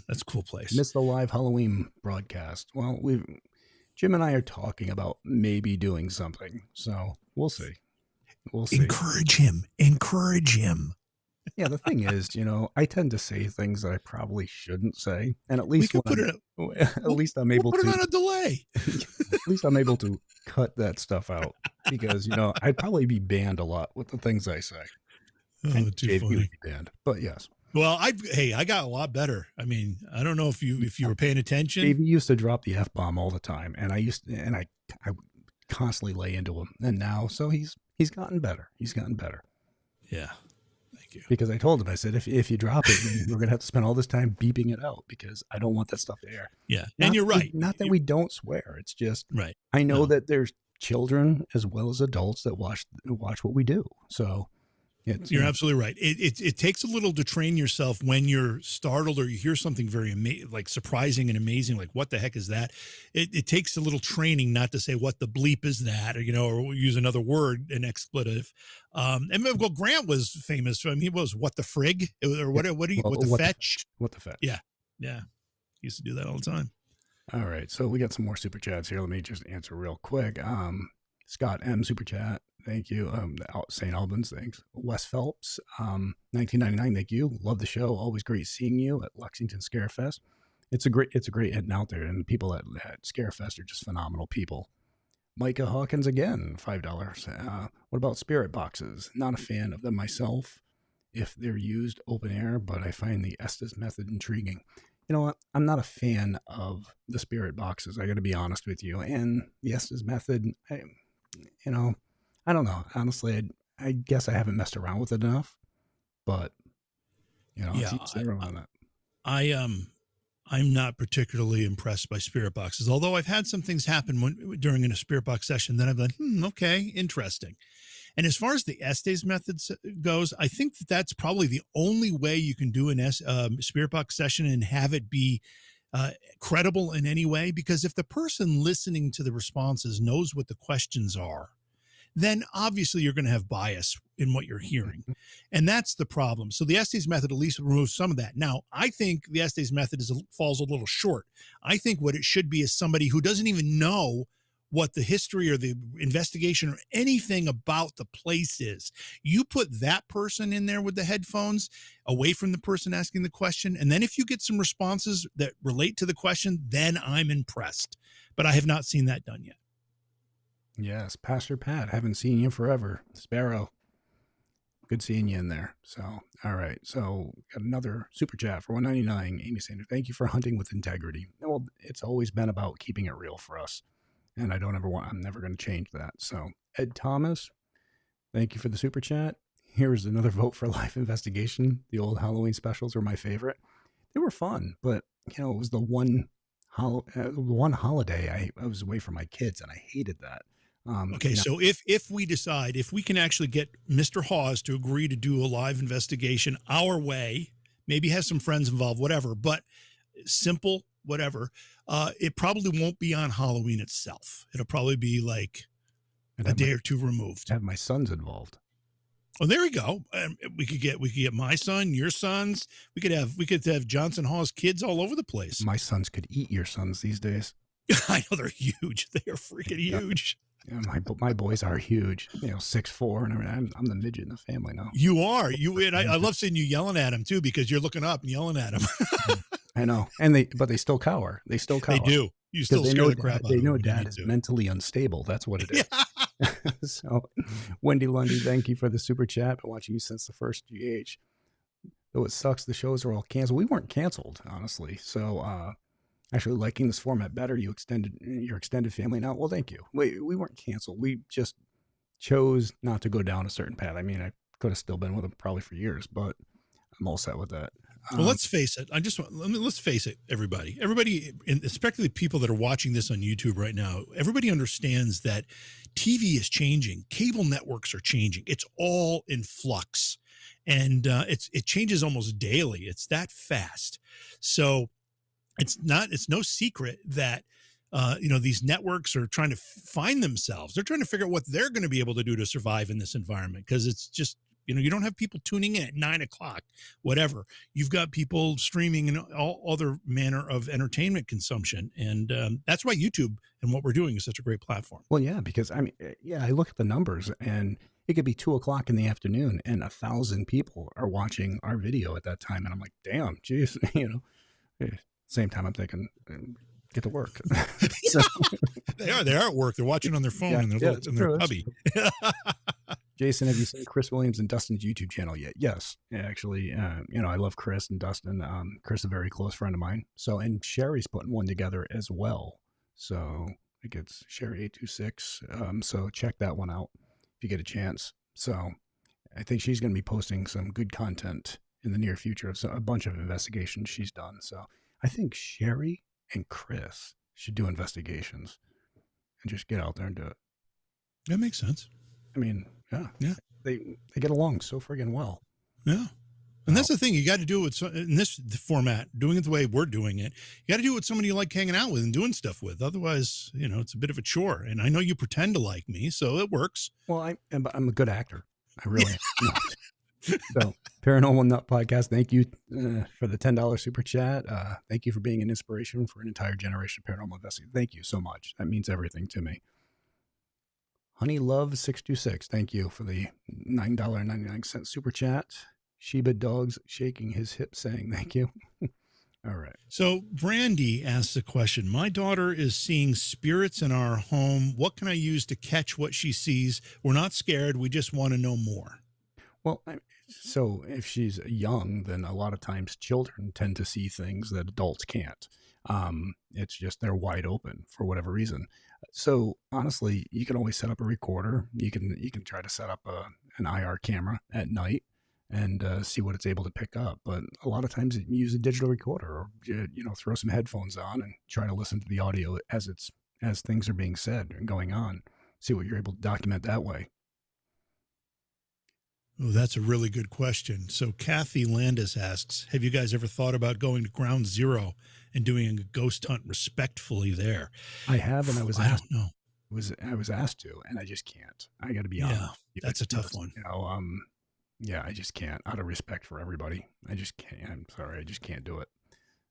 That's a cool place. Missed the live Halloween broadcast. Well, Jim and I are talking about maybe doing something. So we'll see. Encourage him. Yeah, the thing is, I tend to say things that I probably shouldn't say, and at least I'm able to put it on a delay. At least I'm able to cut that stuff out, because I'd probably be banned a lot with the things I say. Oh, too funny. Be banned, but yes. Well, I got a lot better. I mean, I don't know if you were paying attention. Dave used to drop the F-bomb all the time, and I constantly lay into him, and now he's gotten better. He's gotten better. Yeah. Thank you. Because I told him, I said, if you drop it, we're going to have to spend all this time beeping it out, because I don't want that stuff to air. Yeah. And you're right. Not that we don't swear. It's just, right. I know that there's children as well as adults that watch what we do. So you're absolutely right. It takes a little to train yourself when you're startled or you hear something very surprising and amazing, like what the heck is that? It takes a little training not to say what the bleep is that, or use another word, an expletive. Grant was famous. I mean, he was what the frig, or what the fetch? What the fetch? Yeah. Yeah. He used to do that all the time. All right. So we got some more super chats here. Let me just answer real quick. Scott M super chat. Thank you. St. Albans, thanks. Wes Phelps, 1999. Thank you. Love the show. Always great seeing you at Lexington Scarefest. It's a great hitting out there, and the people at Scarefest are just phenomenal people. Micah Hawkins again, $5. What about spirit boxes? Not a fan of them myself if they're used open air, but I find the Estes method intriguing. You know what? I'm not a fan of the spirit boxes. I got to be honest with you. And the Estes method, I don't know. Honestly, I guess I haven't messed around with it enough, but I'm not particularly impressed by spirit boxes, although I've had some things happen during a spirit box session that I've been, okay, interesting. And as far as the Estes method goes, I think that's probably the only way you can do an spirit box session and have it be credible in any way, because if the person listening to the responses knows what the questions are, then obviously you're going to have bias in what you're hearing. And that's the problem. So the Estes method at least removes some of that. Now, I think the Estes method falls a little short. I think what it should be is somebody who doesn't even know what the history or the investigation or anything about the place is. You put that person in there with the headphones away from the person asking the question. And then if you get some responses that relate to the question, then I'm impressed. But I have not seen that done yet. Yes, Pastor Pat, haven't seen you forever. Sparrow, good seeing you in there. So, all right. So, got another super chat for 199. Amy Sanders, thank you for hunting with integrity. Well, it's always been about keeping it real for us. And I'm never going to change that. So, Ed Thomas, thank you for the super chat. Here's another vote for life investigation. The old Halloween specials were my favorite. They were fun, but, it was the one holiday I was away from my kids, and I hated that. Okay, so if we decide, if we can actually get Mr. Hawes to agree to do a live investigation our way, maybe have some friends involved, whatever, but simple, whatever, it probably won't be on Halloween itself. It'll probably be like a day or two removed. Have my sons involved. Oh, there we go. We could get my son, your sons. We could have Johnson Hawes kids all over the place. My sons could eat your sons these days. I know they're huge. They are freaking huge. Yeah, my boys are huge. 6'4", and I'm the midget in the family now. You are. And I love seeing you yelling at them too, because you're looking up and yelling at them. I know, but they still cower. They do. You still scare the crap out of them. They know Dad is mentally unstable. That's what it is. So, Wendy Lundy, thank you for the super chat. Been watching you since the first GH. Though it sucks, the shows are all canceled. We weren't canceled, honestly. So, actually liking this format better. You extended your extended family now. Well, thank you. We weren't canceled. We just chose not to go down a certain path. I mean, I could have still been with them probably for years, but I'm all set with that. Well, let's face it. Let's face it, everybody, and especially people that are watching this on YouTube right now, everybody understands that TV is changing. Cable networks are changing. It's all in flux, and it changes almost daily. It's that fast. So it's no secret that, these networks are trying to find themselves. They're trying to figure out what they're going to be able to do to survive in this environment. Because it's just, you don't have people tuning in at 9:00, whatever. You've got people streaming and all other manner of entertainment consumption. And that's why YouTube and what we're doing is such a great platform. Well, yeah, because I look at the numbers, and it could be 2:00 in the afternoon and 1,000 people are watching our video at that time. And I'm like, damn, geez, Same time I'm thinking, get to work. So, they are at work. They're watching on their phone and their hubby. Jason, have you seen Chris Williams and Dustin's YouTube channel yet? Yes, actually. I love Chris and Dustin. Chris is a very close friend of mine. So, and Sherry's putting one together as well. So I think it's Sherry 826. So check that one out if you get a chance. So I think she's going to be posting some good content in the near future of a bunch of investigations she's done. So I think Sherry and Chris should do investigations and just get out there and do it. That makes sense. I mean, yeah. They get along so friggin' well. Yeah. And that's the thing. You got to do it in this format, doing it the way we're doing it. You got to do it with somebody you like hanging out with and doing stuff with. Otherwise, it's a bit of a chore. And I know you pretend to like me, so it works. Well, I'm a good actor. I really am. So, Paranormal Nut Podcast, thank you for the $10 super chat. Thank you for being an inspiration for an entire generation of paranormal investigators. Thank you so much. That means everything to me. Honey Love 626, thank you for the $9.99 super chat. Sheba Dogs shaking his hip saying thank you. All right. So Brandy asks a question. My daughter is seeing spirits in our home. What can I use to catch what she sees? We're not scared. We just want to know more. Well, so if she's young, then a lot of times children tend to see things that adults can't. It's just they're wide open for whatever reason. So honestly, you can always set up a recorder. You can try to set up an IR camera at night and see what it's able to pick up. But a lot of times you use a digital recorder, or throw some headphones on and try to listen to the audio as things are being said and going on. See what you're able to document that way. Oh, that's a really good question. So Kathy Landis asks, have you guys ever thought about going to Ground Zero and doing a ghost hunt respectfully there? I have, and I was asked. I don't know. I was asked to, and I just can't. I got to be honest. Yeah, that's a tough one. Yeah, I just can't. Out of respect for everybody, I just can't. I'm sorry, I just can't do it.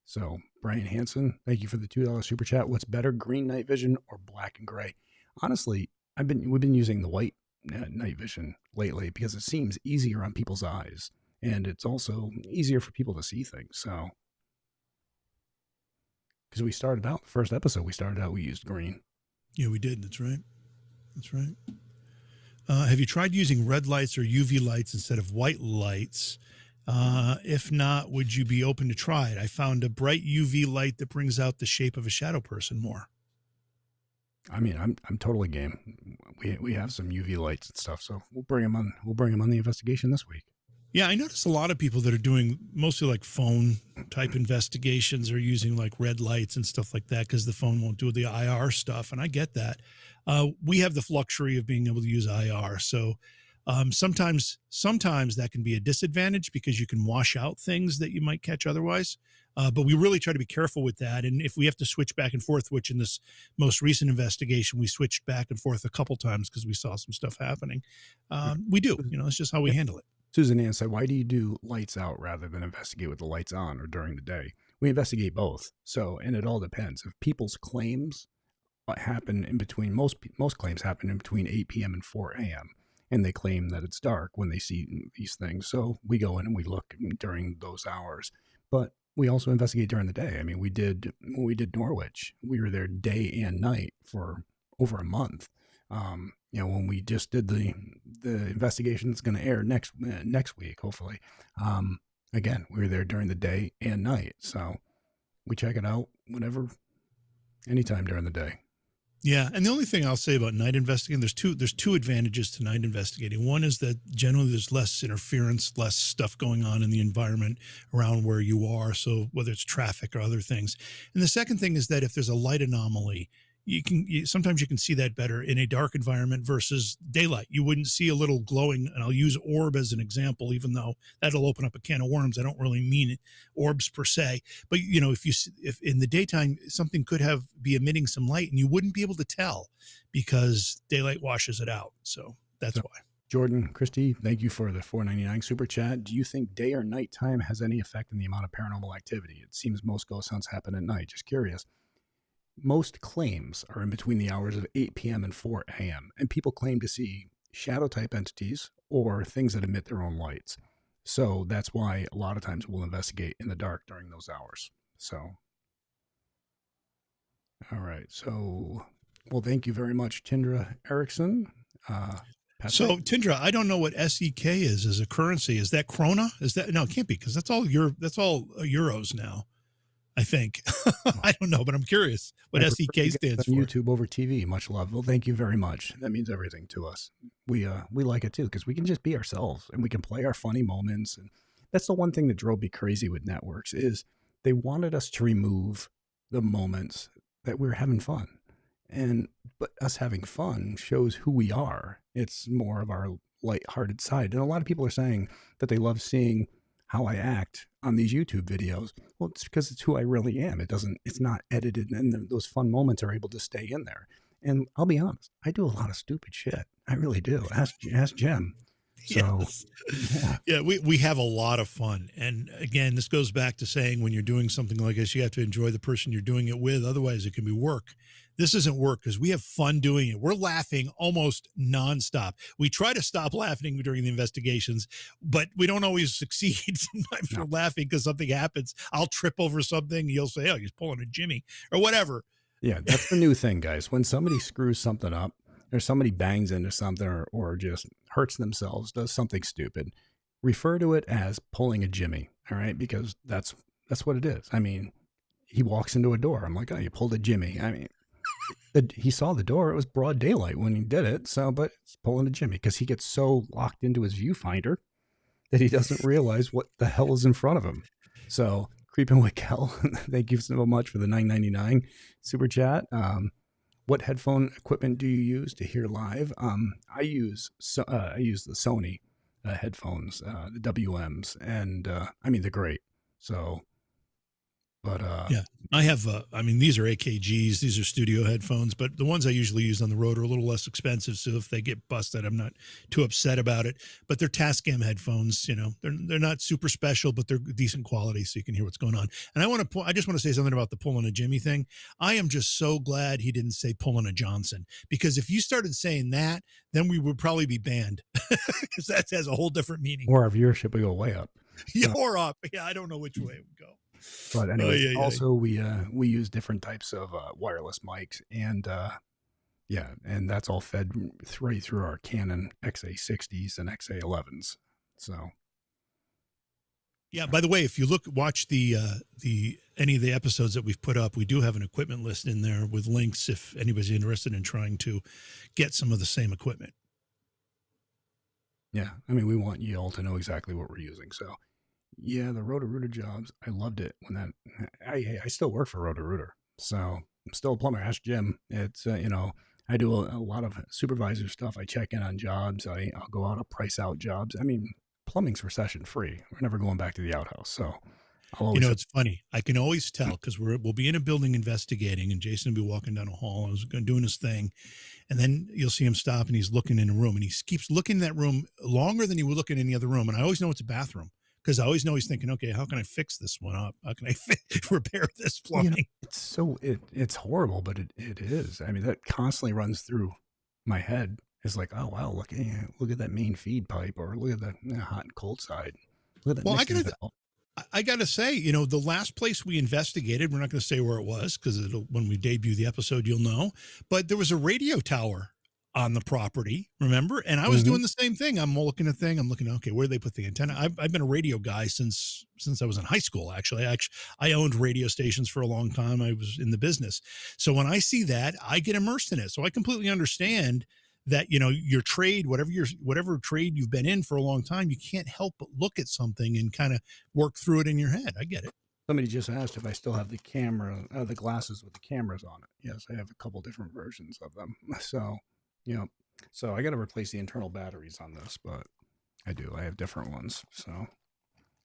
So Brian Hansen, thank you for the $2 super chat. What's better, green night vision or black and gray? honestly, we've been using the white night vision lately because it seems easier on people's eyes, and it's also easier for people to see things. So, because we started out the first episode, we used green. Yeah, we did. That's right. That's right. Have you tried using red lights or UV lights instead of white lights? If not, would you be open to try it? I found a bright UV light that brings out the shape of a shadow person more. I mean, I'm totally game. We have some UV lights and stuff, so we'll bring them on. We'll bring them on the investigation this week. Yeah, I noticed a lot of people that are doing mostly like phone type investigations are using like red lights and stuff like that because the phone won't do the IR stuff. And I get that. We have the luxury of being able to use IR. So sometimes that can be a disadvantage because you can wash out things that you might catch otherwise. But we really try to be careful with that. And if we have to switch back and forth, which in this most recent investigation, we switched back and forth a couple times because we saw some stuff happening. We do, it's just how we handle it. Susan Ann said, why do you do lights out rather than investigate with the lights on or during the day? We investigate both. So, and it all depends. If people's claims happen in between, most claims happen in between 8 p.m. and 4 a.m. And they claim that it's dark when they see these things. So we go in and we look during those hours. But we also investigate during the day. I mean, when we did Norwich, we were there day and night for over a month. When we just did the investigation that's going to air next week, hopefully. Again, we were there during the day and night, so we check it out anytime during the day. Yeah, and the only thing I'll say about night investigating, there's two advantages to night investigating. One is that generally there's less interference, less stuff going on in the environment around where you are, so whether it's traffic or other things. And the second thing is that if there's a light anomaly, sometimes you can see that better in a dark environment versus daylight. You wouldn't see a little glowing, and I'll use orb as an example, even though that'll open up a can of worms. I don't really mean orbs per se, but if in the daytime something could be emitting some light, and you wouldn't be able to tell because daylight washes it out. So that's why. Jordan Christie, thank you for the $4.99 super chat. Do you think day or night time has any effect in the amount of paranormal activity? It seems most ghost hunts happen at night. Just curious. Most claims are in between the hours of 8 p.m. and 4 a.m., and people claim to see shadow-type entities or things that emit their own lights. So that's why a lot of times we'll investigate in the dark during those hours. So, all right. So, well, thank you very much, Tindra Erickson. So, Tindra, I don't know what SEK is as a currency. Is that krona? No, it can't be because that's all euros now. I think. I don't know, but I'm curious what SEK stands for. YouTube over TV. Much love. Well, thank you very much. That means everything to us. We like it too because we can just be ourselves and we can play our funny moments. And that's the one thing that drove me crazy with networks is they wanted us to remove the moments that we were having fun. But us having fun shows who we are. It's more of our lighthearted side. And a lot of people are saying that they love seeing how I act on these YouTube videos. Well, it's because it's who I really am. It's not edited, and those fun moments are able to stay in there. And I'll be honest, I do a lot of stupid shit. I really do. Ask Jem. So, yes. Yeah, we have a lot of fun. And again, this goes back to saying when you're doing something like this, you have to enjoy the person you're doing it with. Otherwise, it can be work. This isn't work because we have fun doing it. We're laughing almost nonstop. We try to stop laughing during the investigations, but we don't always succeed. Sometimes we're laughing because something happens. I'll trip over something. You'll say, oh, he's pulling a Jimmy or whatever. Yeah, that's the new thing, guys. When somebody screws something up or somebody bangs into something or just hurts themselves, does something stupid, refer to it as pulling a Jimmy, all right? Because that's what it is. I mean, he walks into a door. I'm like, oh, you pulled a Jimmy. I mean, he saw the door. It was broad daylight when he did it. So, but it's pulling a Jimmy because he gets so locked into his viewfinder that he doesn't realize what the hell is in front of him. So, Creeping with Kel, thank you so much for the $9.99 super chat. What headphone equipment do you use to hear live? I use the Sony headphones, the WMs, and I mean they're great. So, But Yeah. I have, I mean, these are AKGs, these are studio headphones, but the ones I usually use on the road are a little less expensive. So if they get busted, I'm not too upset about it. But they're Tascam headphones, you know, they're not super special, but they're decent quality so you can hear what's going on. And I just want to say something about the pulling a Jimmy thing. I am just so glad he didn't say pulling a Johnson, because if you started saying that, then we would probably be banned because that has a whole different meaning. or our viewership would go way up. Yeah, or up. Yeah, I don't know which way it would go. But Oh, anyways, yeah, yeah. also we use different types of wireless mics, and yeah, and that's all fed right through our Canon XA60s and XA11s. So Yeah. By the way, if you watch the any of the episodes that we've put up, we do have an equipment list in there with links if anybody's interested in trying to get some of the same equipment. yeah, I mean, we want you all to know exactly what we're using. So yeah, the Roto-Rooter jobs, I loved it when that. I still work for Roto-Rooter, so I'm still a plumber. Ask Jim. It's you know, I do a lot of supervisor stuff. I check in on jobs. I'll go out, I'll price out jobs. I mean, plumbing's recession free. We're never going back to the outhouse. So I'll You always know, it's funny. I can always tell because we'll be in a building investigating, and Jason will be walking down a hall and he's doing his thing, and then you'll see him stop and he's looking in a room, and he keeps looking in that room longer than he would look in any other room. And I always know it's a bathroom because I always know he's thinking, okay, how can I fix this one up? How can I repair this plumbing? it's so it's horrible, but it is. I mean, that constantly runs through my head. It's like, oh wow, look at that main feed pipe, or look at the hot and cold side. Look at that. Well, mixing valve. I got to say, you know, the last place we investigated, we're not going to say where it was because when we debut the episode, you'll know, but there was a radio tower on the property, remember? And I was doing the same thing. I'm looking at thing. I'm looking, okay, where do they put the antenna? I've been a radio guy since I was in high school, actually. I owned radio stations for a long time. I was in the business. So when I see that, I get immersed in it. So I completely understand that, you know, your trade, whatever trade you've been in for a long time, you can't help but look at something and kind of work through it in your head. I get it. Somebody just asked if I still have the the glasses with the cameras on it. Yes, I have a couple different versions of them. So, you know, so I got to replace the internal batteries on this, but I do. I have different ones. So I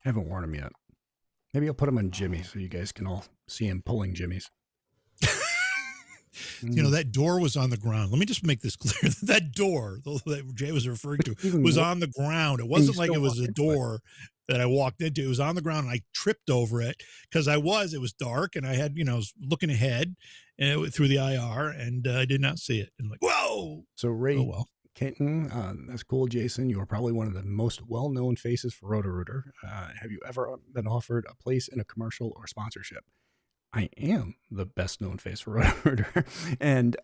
haven't worn them yet. Maybe I'll put them on Jimmy so you guys can all see him pulling Jimmy's. You know, that door was on the ground. Let me just make this clear. That door that Jay was referring to was on the ground. It wasn't like it was a door that I walked into. It was on the ground, and I tripped over it because it was dark, and I had, you know, I was looking ahead through the IR, and I did not see it. And like, whoa. So Ray, oh, well. Kenton, that's cool, Jason. You are probably one of the most well-known faces for Roto-Rooter. Have you ever been offered a place in a commercial or sponsorship? I am the best known face for Roto-Rooter. And,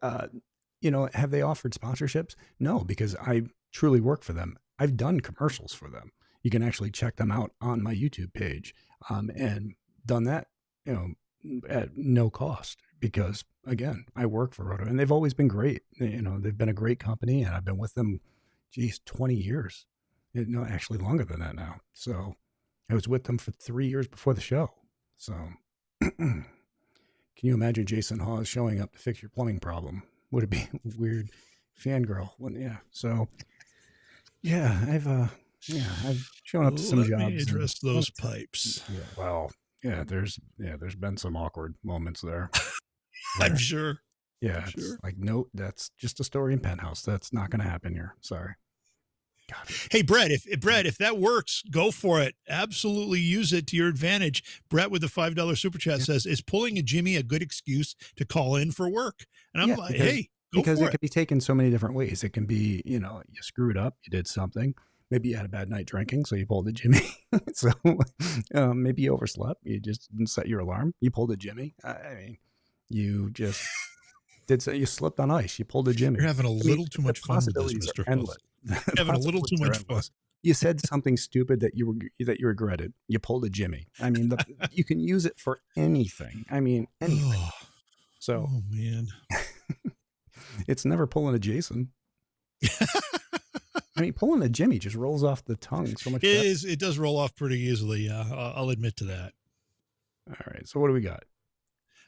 you know, have they offered sponsorships? No, because I truly work for them. I've done commercials for them. You can actually check them out on my YouTube page, and done that, you know, at no cost because, again, I work for Roto, and they've always been great. You know, they've been a great company, and I've been with them, 20 years. No, actually longer than that now. So I was with them for 3 years before the show. So can you imagine Jason Hawes showing up to fix your plumbing problem? Would it be weird? Fangirl. Yeah. So yeah, I've shown up to some jobs. Let me address those pipes. Yeah. Well, there's been some awkward moments there. I'm sure. Yeah. It's like, nope, that's just a story in Penthouse. That's not going to happen here. Sorry. God. Hey, Brett, if that works, go for it. Absolutely use it to your advantage. Brett with the $5 super chat says, is pulling a Jimmy a good excuse to call in for work? And I'm like, hey, go because for it can be taken so many different ways. It can be, you know, you screwed up, you did something. Maybe you had a bad night drinking, so you pulled a Jimmy. So maybe you overslept. You just didn't set your alarm. You pulled a Jimmy. I mean, you just you slipped on ice. You pulled a Jimmy. You're having a little too much fun with this, Mr. Hawes. Having a little too much fun. You said something stupid that you regretted. You pulled a Jimmy. I mean, you can use it for anything. I mean, anything. So, oh man, it's never pulling a Jason. I mean, pulling a Jimmy just rolls off the tongue so much. It does roll off pretty easily. Yeah, I'll admit to that. All right. So what do we got?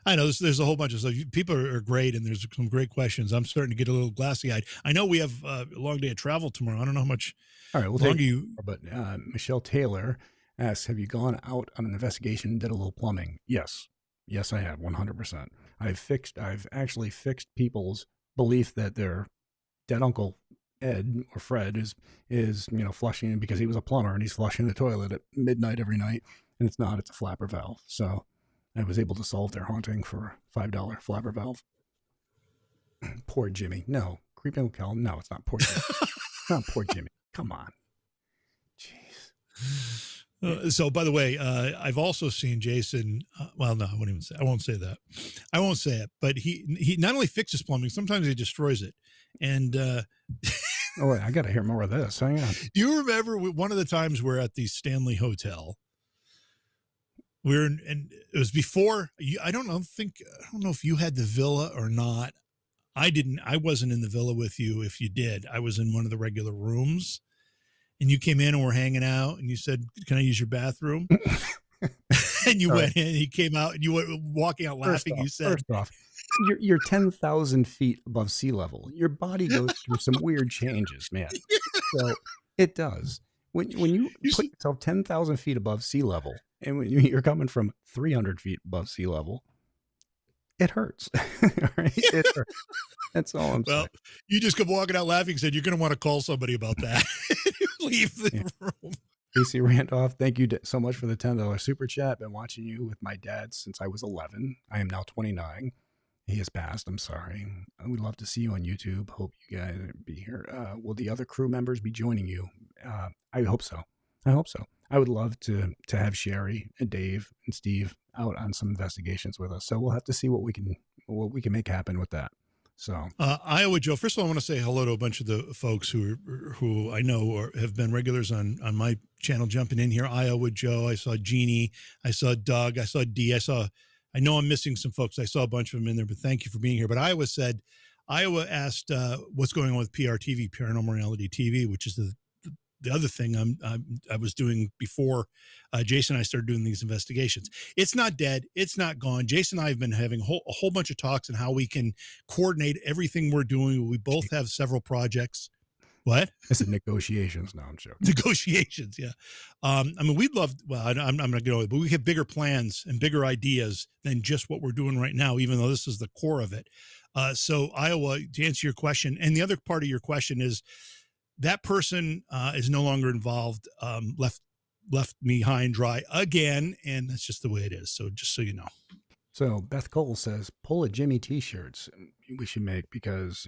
I know there's a whole bunch of stuff. People are great, and there's some great questions. I'm starting to get a little glassy-eyed. I know we have a long day of travel tomorrow. I don't know how much. All right, we'll take you. But Michelle Taylor asks, "Have you gone out on an investigation and did a little plumbing?" Yes, Yes, I have 100%. I've actually fixed people's belief that their dead uncle Ed or Fred is flushing because he was a plumber and he's flushing the toilet at midnight every night, and it's not. It's a flapper valve. So I was able to solve their haunting for $5 flapper valve. Poor Jimmy. No, creepy Uncle Cal. No, it's not poor Jimmy. Not poor Jimmy. Come on. Jeez. So, by the way, I've also seen Jason. Well, no, I won't even say. I won't say that. I won't say it. But he not only fixes plumbing, sometimes he destroys it. And Oh, wait, I got to hear more of this. Hang on. do you remember one of the times we're at the Stanley Hotel? And it was before. I don't know if you had the villa or not. I didn't. I wasn't in the villa with you. If you did, I was in one of the regular rooms. And you came in and we're hanging out, and you said, "Can I use your bathroom?" And you went in. He came out, and you were walking out laughing. You said, "First off, you're 10,000 feet above sea level. Your body goes through some weird changes, man. So it does. When you put yourself 10,000 feet above sea level, and when you're coming from 300 feet above sea level, it hurts. Right? It hurts. That's all I'm saying. Well, you just kept walking out laughing. Said you're going to want to call somebody about that. Leave the room. Casey Randolph, thank you so much for the $10 super chat. Been watching you with my dad since I was 11. I am now 29. He has passed. I'm sorry. We'd love to see you on YouTube. Hope you guys be here. Will the other crew members be joining you? I hope so. I hope so. I would love to have Sherry and Dave and Steve out on some investigations with us. So we'll have to see what we can make happen with that. So Iowa Joe, first of all, I want to say hello to a bunch of the folks who I know or have been regulars on my channel jumping in here. Iowa Joe, I saw Jeannie, I saw Doug, I saw D, I know I'm missing some folks. I saw a bunch of them in there, but thank you for being here. But Iowa asked what's going on with PRTV, Paranormal Reality TV, which is the other thing I was doing before Jason and I started doing these investigations. It's not dead. It's not gone. Jason and I have been having a whole bunch of talks on how we can coordinate everything we're doing. We both have several projects. What? I said negotiations. No, I'm joking. Negotiations, yeah. I mean, we'd love. Well, I'm not going to go, but we have bigger plans and bigger ideas than just what we're doing right now. Even though this is the core of it. So, Iowa, to answer your question, and the other part of your question is that person is no longer involved. Left me high and dry again, and that's just the way it is. So, just so you know. So Beth Cole says, pull a Jimmy t-shirts we should make because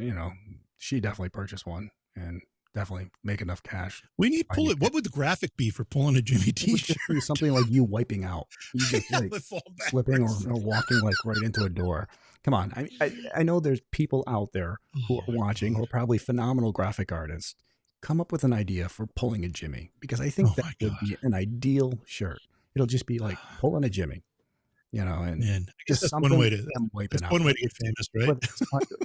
she definitely purchased one and definitely make enough cash. We need pull it. What would the graphic be for pulling a Jimmy t-shirt? Something like you wiping out, you just like slipping or walking like right into a door. Come on, I know there's people out there who are watching who are probably phenomenal graphic artists. Come up with an idea for pulling a Jimmy because I think that would be an ideal shirt. It'll just be like pulling a Jimmy. And man, just that's something one way to get famous, right?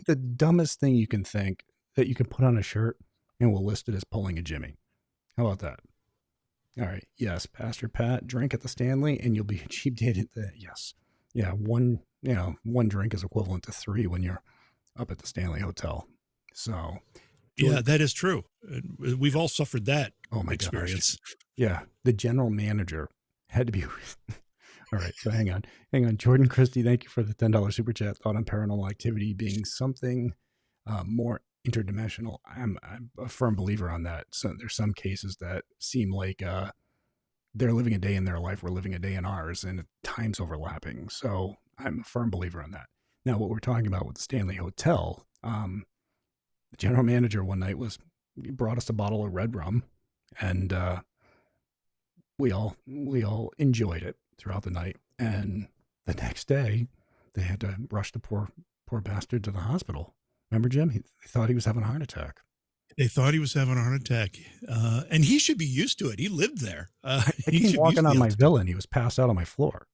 The dumbest thing you can think that you can put on a shirt and we'll list it as pulling a Jimmy. How about that? All right. Yes. Pastor Pat, drink at the Stanley and you'll be cheap dated. Yes. Yeah. One drink is equivalent to 3 when you're up at the Stanley Hotel. So yeah, that is true. We've all suffered that experience. Gosh. Yeah. The general manager had to be. All right. So hang on. Jordan Christie, thank you for the $10 super chat. Thought on paranormal activity being something more interdimensional. I'm a firm believer on that. So there's some cases that seem like they're living a day in their life. We're living a day in ours and time's overlapping. So I'm a firm believer on that. Now, what we're talking about with the Stanley Hotel, the general manager one night brought us a bottle of red rum and we all enjoyed it throughout the night. And the next day they had to rush the poor bastard to the hospital. Remember, Jim? They thought he was having a heart attack. They thought he was having a heart attack. And he should be used to it. He lived there. I came walking on my villa and he was passed out on my floor.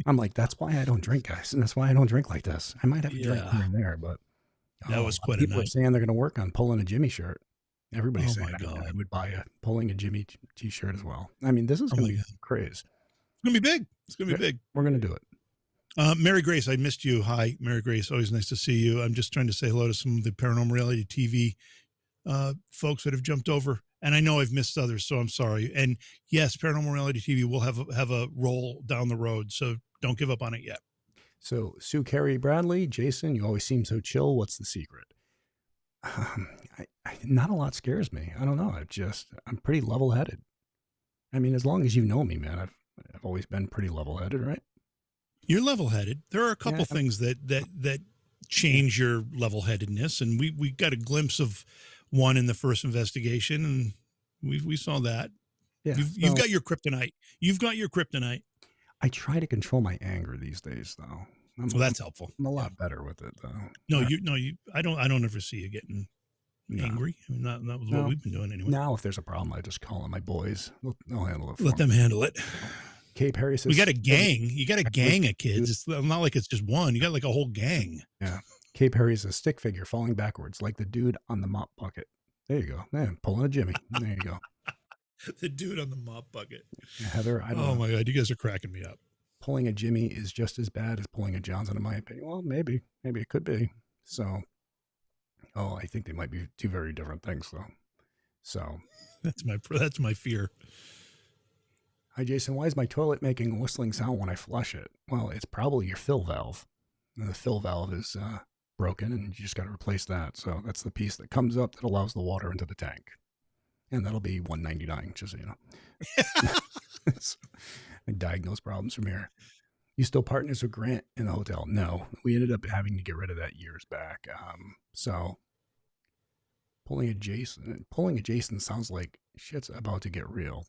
I'm like, that's why I don't drink, guys. And that's why I don't drink like this. I might have a drink here and there, but that was quite a night. People are saying they're going to work on pulling a Jimmy shirt. Everybody's saying I would buy a pulling a Jimmy t-shirt as well. I mean, this is going to be crazy. It's going to be big. It's going to be big. We're going to do it. Mary Grace, I missed you. Hi, Mary Grace. Always nice to see you. I'm just trying to say hello to some of the Paranormal Reality TV folks that have jumped over. And I know I've missed others, so I'm sorry. And yes, Paranormal Reality TV will have a role down the road, so don't give up on it yet. So, Sue Carey Bradley, Jason, you always seem so chill. What's the secret? Not a lot scares me. I don't know. I'm pretty level headed. I mean, as long as you know me, man, I've always been pretty level headed, right? You're level headed. There are a couple Yeah. things that change your level headedness, and we got a glimpse of one in the first investigation, and we saw that. Yeah. You've got your kryptonite. You've got your kryptonite. I try to control my anger these days, though. Well, that's helpful. I'm a lot better with it, though. No, I don't ever see you getting angry. I mean, that was what we've been doing anyway. Now, if there's a problem, I just call on my boys. They'll handle it. Let them handle it. Cape Harry says, we got a gang. You got a gang of kids. It's not like it's just one. You got like a whole gang. Yeah. Cape Harry's a stick figure falling backwards, like the dude on the mop bucket. There you go. Man, pulling a Jimmy. There you go. The dude on the mop bucket. Heather, I don't know. Oh my God, you guys are cracking me up. Pulling a Jimmy is just as bad as pulling a Johnson, in my opinion. Well, maybe it could be. So, I think they might be two very different things, though. So that's my fear. Hi, Jason. Why is my toilet making a whistling sound when I flush it? Well, it's probably your fill valve. And the fill valve is broken, and you just got to replace that. So that's the piece that comes up that allows the water into the tank, and that'll be $199, just so you know. I diagnose problems from here. You still partners with Grant in the hotel? No, we ended up having to get rid of that years back. So pulling a Jason sounds like shit's about to get real.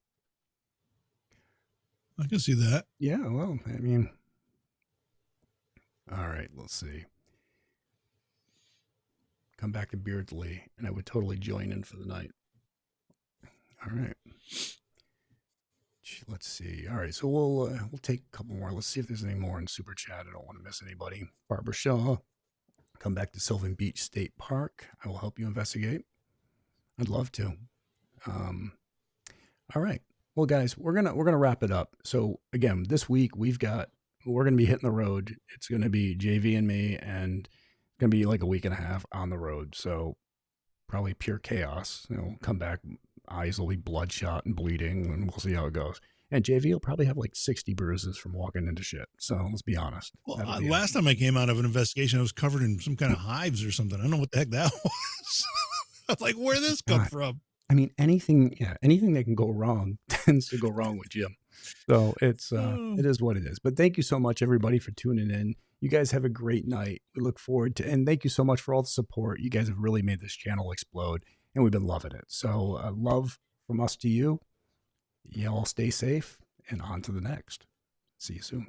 I can see that. Yeah, well, I mean, all right, let's see. Come back to Beardsley, and I would totally join in for the night. All right. Let's see. All right, so we'll take a couple more. Let's see if there's any more in Super Chat. I don't want to miss anybody. Barbara Shaw, come back to Sylvan Beach State Park. I will help you investigate. I'd love to. All right. Well, guys, we're gonna wrap it up. So again, this week we're gonna be hitting the road. It's gonna be JV and me, and it's gonna be like a week and a half on the road. So probably pure chaos. Come back, eyes will be bloodshot and bleeding, and we'll see how it goes. And JV will probably have like 60 bruises from walking into shit. So let's be honest. Well, last time I came out of an investigation, I was covered in some kind of hives or something. I don't know what the heck that was. I was like, where did this come from? I mean, anything that can go wrong tends to go wrong with Jim. So it is what it is. But thank you so much, everybody, for tuning in. You guys have a great night. We look forward to, and thank you so much for all the support. You guys have really made this channel explode, and we've been loving it. So love from us to you. Y'all stay safe, and on to the next. See you soon.